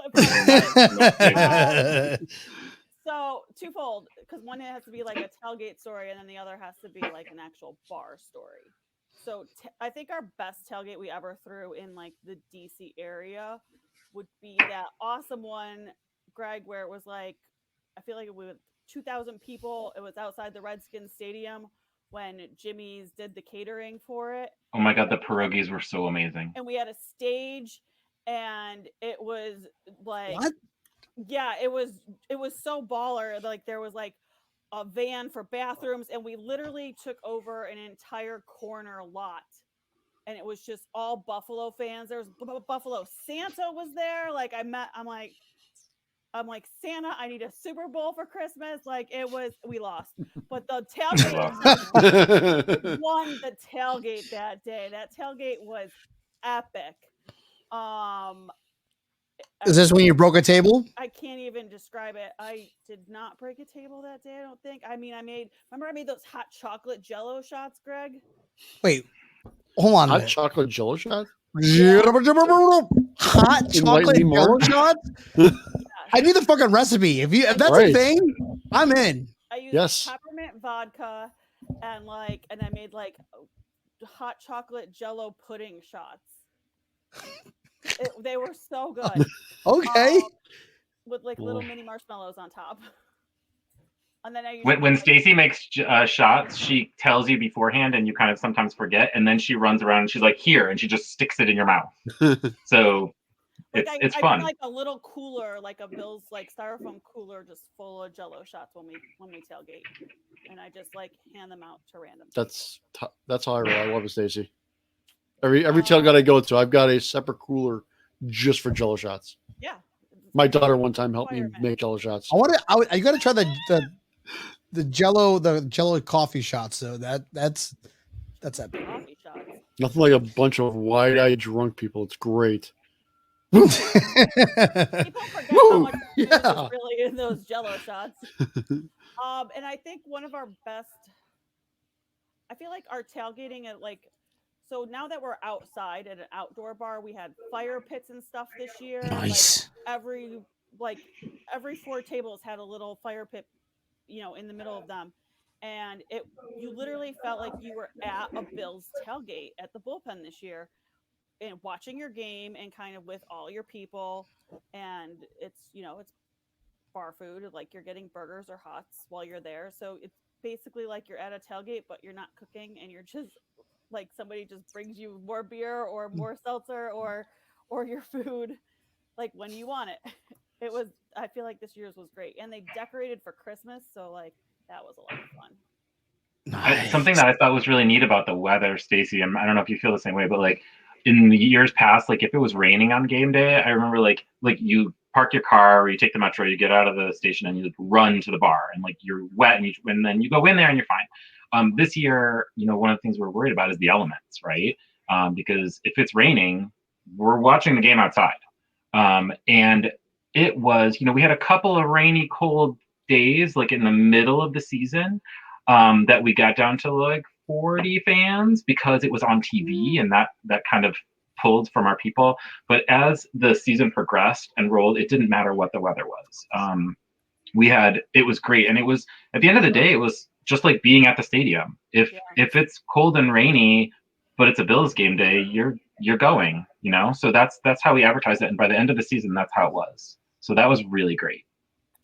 So twofold, because one has to be like a tailgate story, and then the other has to be like an actual bar story. So I think our best tailgate we ever threw in like the DC area would be that awesome one, Greg, where it was like, I feel like it was 2,000 people. It was outside the Redskins Stadium when Jimmy's did the catering for it. Oh my God, the pierogies were so amazing. And we had a stage, and it was like, what? Yeah, it was so baller. Like there was like a van for bathrooms, and we literally took over an entire corner lot, and it was just all Buffalo fans. There was Buffalo Santa was there. Like I'm like, Santa, I need a Super Bowl for Christmas. Like we lost, but the tailgate won the tailgate that day. That tailgate was epic. Is this when you broke a table? I can't even describe it. I did not break a table that day, I don't think. I mean, I made those hot chocolate Jello shots, Greg? Wait, hold on. Hot chocolate Jello shot? Yeah. Hot chocolate Jello shots? I need the fucking recipe. If that's a thing, I'm in. I used peppermint vodka and I made like hot chocolate Jello pudding shots. They were so good. Okay. With like little mini marshmallows on top. And then when Stacie makes shots, she tells you beforehand, and you kind of sometimes forget, and then she runs around and she's like, "Here," and she just sticks it in your mouth. So it's fun. I like a little cooler, like a Bill's like styrofoam cooler, just full of Jello shots when we tailgate, and I just like hand them out to random. That's how I roll. I love it, Stacie. Every tailgate I go to, I've got a separate cooler just for Jello shots. Yeah. My daughter one time helped me make Jello shots. I got to try the Jello coffee shots though. That's epic. Coffee shots. Nothing like a bunch of wide-eyed drunk people. It's great. People forget how much is really in those Jello shots. And I think one of our best, I feel like our tailgating at so now that we're outside at an outdoor bar, we had fire pits and stuff this year. Nice. Like every 4 tables had a little fire pit, in the middle of them. And you literally felt like you were at a Bills tailgate at the bullpen this year and watching your game and kind of with all your people. And it's bar food, like you're getting burgers or hots while you're there. So it's basically like you're at a tailgate, but you're not cooking, and you're just like somebody just brings you more beer or more seltzer or or your food like when you want it. It was, I feel like this year's was great. And they decorated for Christmas, so like that was a lot of fun. Something that I thought was really neat about the weather, Stacie, and I don't know if you feel the same way, but like in the years past, like if it was raining on game day, I remember like you park your car or you take the metro, you get out of the station and you like run to the bar and like you're wet and then you go in there and you're fine. This year, you know, one of the things we're worried about is the elements, right? Because if it's raining, we're watching the game outside. And it was, you know, we had a couple of rainy, cold days like in the middle of the season. That we got down to like 40 fans because it was on TV, and that kind of pulled from our people. But as the season progressed and rolled, it didn't matter what the weather was. It was great, and it was at the end of the day, it was just like being at the stadium. If it's cold and rainy, but it's a Bills game day, you're going, you know. So that's how we advertised it, and by the end of the season, that's how it was. So that was really great.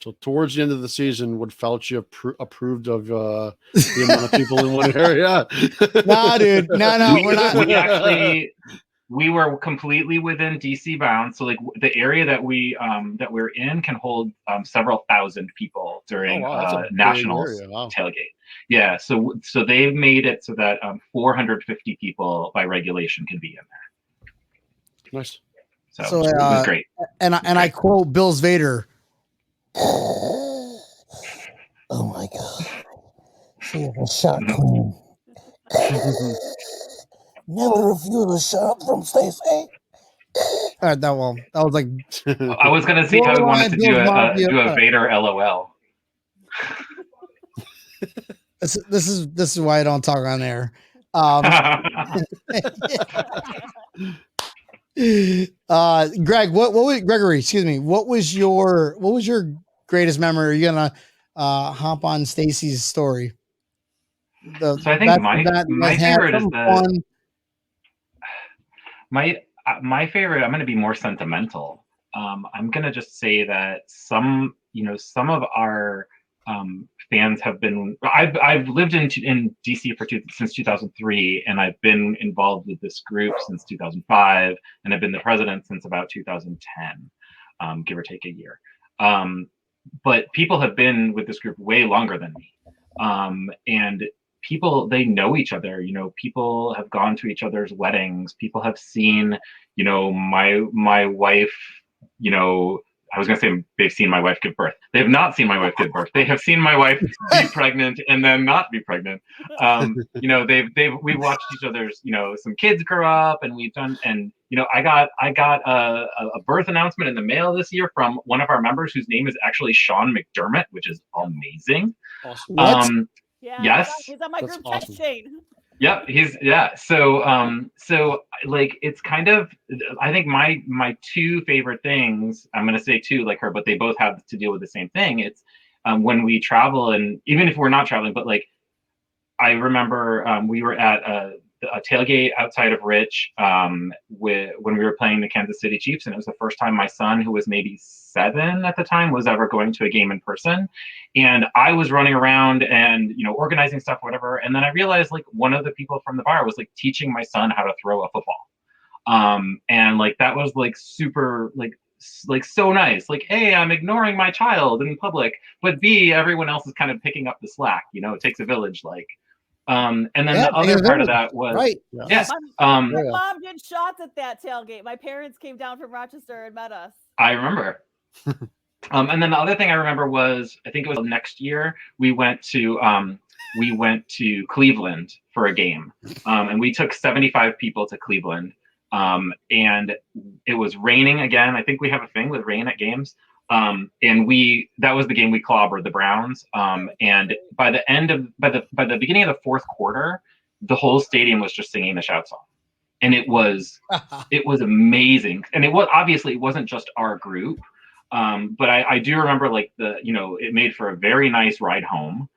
So towards the end of the season, would Fauci approved of the amount of people in one area? Nah, dude. No, we're not. We were completely within DC bounds. So like the area that we're in can hold several thousand people during Nationals tailgate. Yeah. So they've made it so that 450 people by regulation can be in there. Nice. So it was great. And I quote Bill's Vader. Oh my God. She is a shot queen. Never refuse a shot from Stacie. All right, that was like. I was gonna see how we wanted to do a Vader LOL. This is why I don't talk on air. Greg, Gregory? Excuse me. What was your greatest memory? Are you gonna hop on Stacie's story? So I think my favorite is my favorite. I'm going to be more sentimental. I'm going to just say that some of our fans have been. I've lived in DC since 2003, and I've been involved with this group since 2005, and I've been the president since about 2010, give or take a year. But people have been with this group way longer than me, and people, they know each other. You know, people have gone to each other's weddings. People have seen, you know, my wife. You know, I was going to say they've seen my wife give birth. They have not seen my wife give birth. They have seen my wife be pregnant and then not be pregnant. You know, we've watched each other's, you know, some kids grow up, and we've done, and you know, I got a birth announcement in the mail this year from one of our members whose name is actually Sean McDermott, which is amazing. Awesome. Yes, he's on my group text chain. Yep, so like it's kind of, I think my two favorite things, I'm gonna say two like her, but they both have to deal with the same thing. It's when we travel, and even if we're not traveling, but like I remember we were at a tailgate outside of Rich when we were playing the Kansas City Chiefs, and it was the first time my son, who was maybe 7 at the time, was ever going to a game in person. And I was running around and, you know, organizing stuff, whatever. And then I realized like one of the people from the bar was like teaching my son how to throw a football. And like that was like super like so nice. Like, A, I'm ignoring my child in public, but B, everyone else is kind of picking up the slack. You know, it takes a village. Like, and then the other part of that was right. Yes. My mom did shots at that tailgate. My parents came down from Rochester and met us. I remember. And then the other thing I remember was, I think it was next year, we went to Cleveland for a game, and we took 75 people to Cleveland, and it was raining again. I think we have a thing with rain at games, and that was the game we clobbered the Browns, and by the beginning of the fourth quarter, the whole stadium was just singing the shout song, and it was amazing. And it wasn't just our group. But I do remember like it made for a very nice ride home,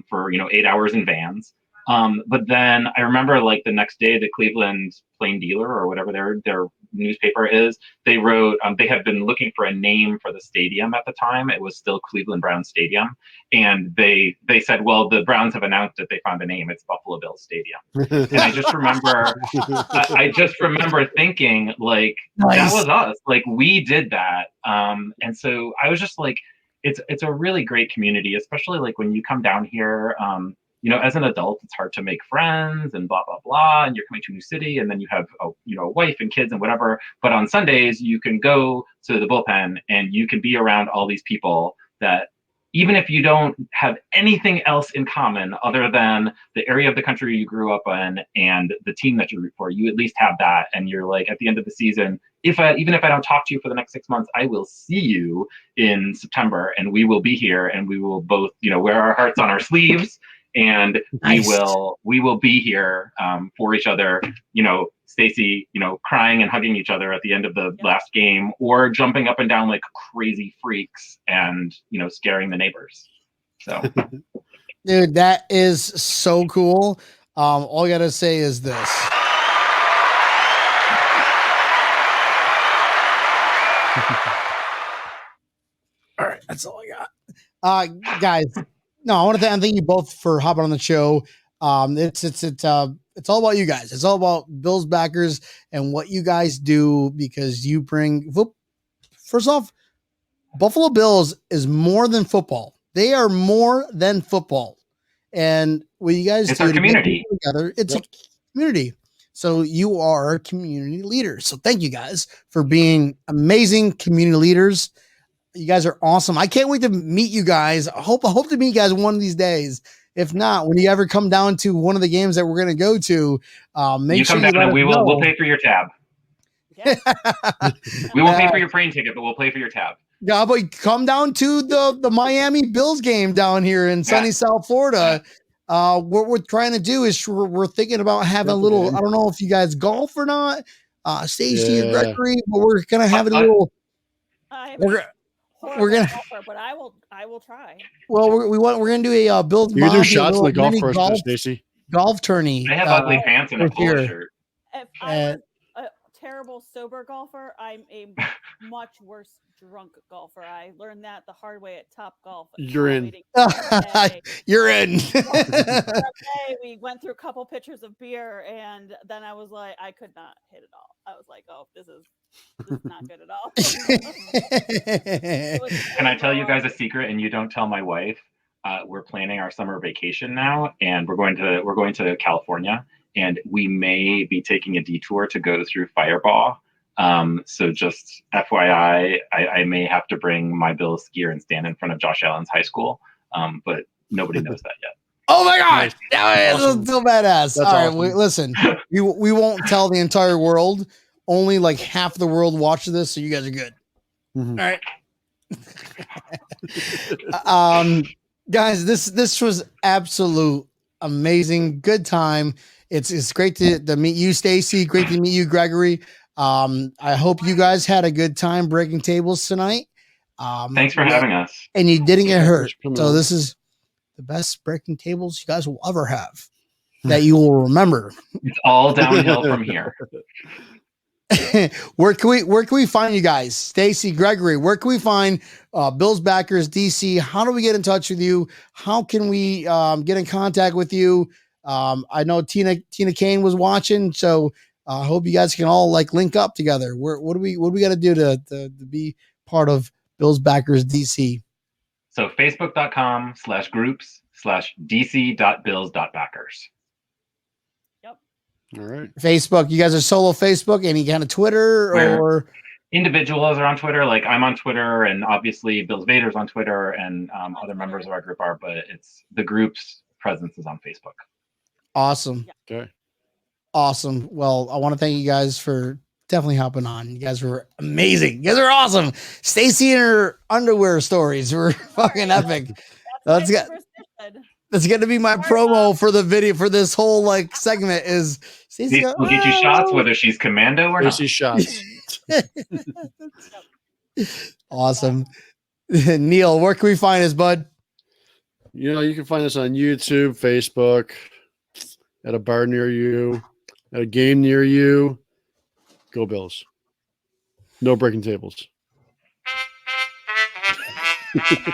for, 8 hours in vans. But then I remember like the next day, the Cleveland Plain Dealer or whatever their newspaper is, they wrote, they had been looking for a name for the stadium at the time. It was still Cleveland Browns Stadium. And they said, well, the Browns have announced that they found a name. It's Buffalo Bills Stadium. And I just remember, I just remember thinking, like, that was us. Like, we did that. And so I was just like, it's a really great community, especially like when you come down here, you know, as an adult, it's hard to make friends and blah, blah, blah. And you're coming to a new city and then you have, you know, a wife and kids and whatever. But on Sundays, you can go to the bullpen and you can be around all these people that, even if you don't have anything else in common other than the area of the country you grew up in and the team that you root for, you at least have that. And you're like, at the end of the season, even if I don't talk to you for the next 6 months, I will see you in September and we will be here and we will both, you know, wear our hearts on our sleeves. And we will be here for each other, you know, Stacie, you know, crying and hugging each other at the end of the last game, or jumping up and down like crazy freaks and, you know, scaring the neighbors. So, dude, that is so cool. All I gotta say is this. All right, that's all I got. Guys, no, I want to thank you both for hopping on the show. It's all about you guys. It's all about Bills backers and what you guys do, because you bring, first off, Buffalo Bills is more than football. They are more than football. And what you guys it's do our community together, it's a community. So you are community leaders. So thank you guys for being amazing community leaders. You guys are awesome. I can't wait to meet you guys. I hope to meet you guys one of these days. If not, when you ever come down to one of the games that we're going to go to, make sure you come down and we'll pay for your tab. Yeah. We won't pay for your plane ticket, but we'll pay for your tab. Yeah, but come down to the Miami Bills game down here in sunny South Florida. What we're trying to do is we're thinking about having a little, I don't know if you guys golf or not, Stacie or Gregory, but we're going to have a little, we're gonna golfer, but I will try. Well, we're going to do a Bills. You can do shots in the golf course, Stacie. Golf tourney. I have ugly pants and a polo shirt. If I was a terrible sober golfer, I'm a much worse drunk golfer. I learned that the hard way at Top Golf. You're in. You're in. We went through a couple pitchers of beer, and then I was like, I could not hit it all. I was like, oh, this is not good at all. Can I tell you guys a secret, and you don't tell my wife? We're planning our summer vacation now, and we're going to California, and we may be taking a detour to go through Fireball. So just FYI, I may have to bring my Bills gear and stand in front of Josh Allen's high school, but nobody knows that yet. Oh my gosh, that is so badass. That's all right, awesome. Listen, we won't tell the entire world. Only like half the world watches this, so you guys are good. Mm-hmm. All right. Guys, this was absolute amazing. Good time. It's great to meet you, Stacie. Great to meet you, Gregory. I hope you guys had a good time breaking tables tonight. Thanks for having us. And you didn't get hurt. So this is the best breaking tables you guys will ever have that you will remember. It's all downhill from here. Where can we find you guys? Stacie, Gregory, where can we find Bills backers, DC? How do we get in touch with you? How can we get in contact with you? I know Tina Kane was watching, so I hope you guys can all like link up together. What do we got to do to be part of Bills backers DC? So facebook.com/groups/dc.bills.backers. All right. Facebook. You guys are solo Facebook. Any kind of Twitter or individuals are on Twitter? Like I'm on Twitter, and obviously Bills Vader's on Twitter, and other members of our group are. But it's the group's presence is on Facebook. Awesome. Okay. Awesome. Well, I want to thank you guys for definitely hopping on. You guys were amazing. You guys are awesome. Stacie and her underwear stories were fucking epic. That's going to be my promo for the video for this whole like segment is Stacie we'll get you shots whether she's commando or not. Stacie shots. Awesome. Neil, where can we find us, bud? You can find us on YouTube, Facebook, at a bar near you, at a game near you. Go Bills. No breaking tables.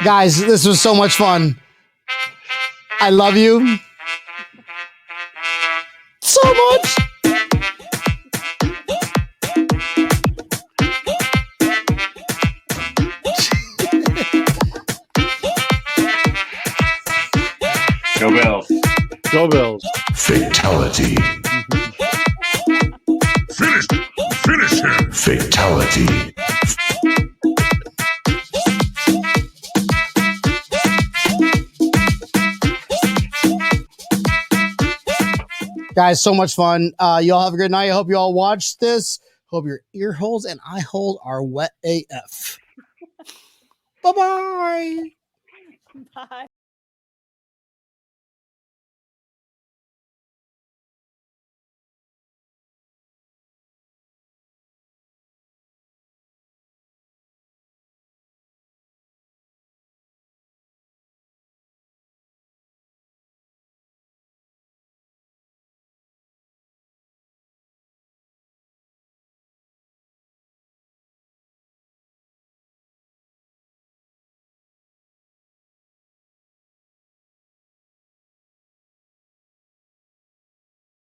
Guys, this was so much fun. I love you so much. Go Bills. Go Bills. Fatality. Finish him. Fatality. Guys, so much fun. Y'all have a good night. I hope you all watched this. Hope your ear holes and eye hole are wet AF. Bye-bye. Bye.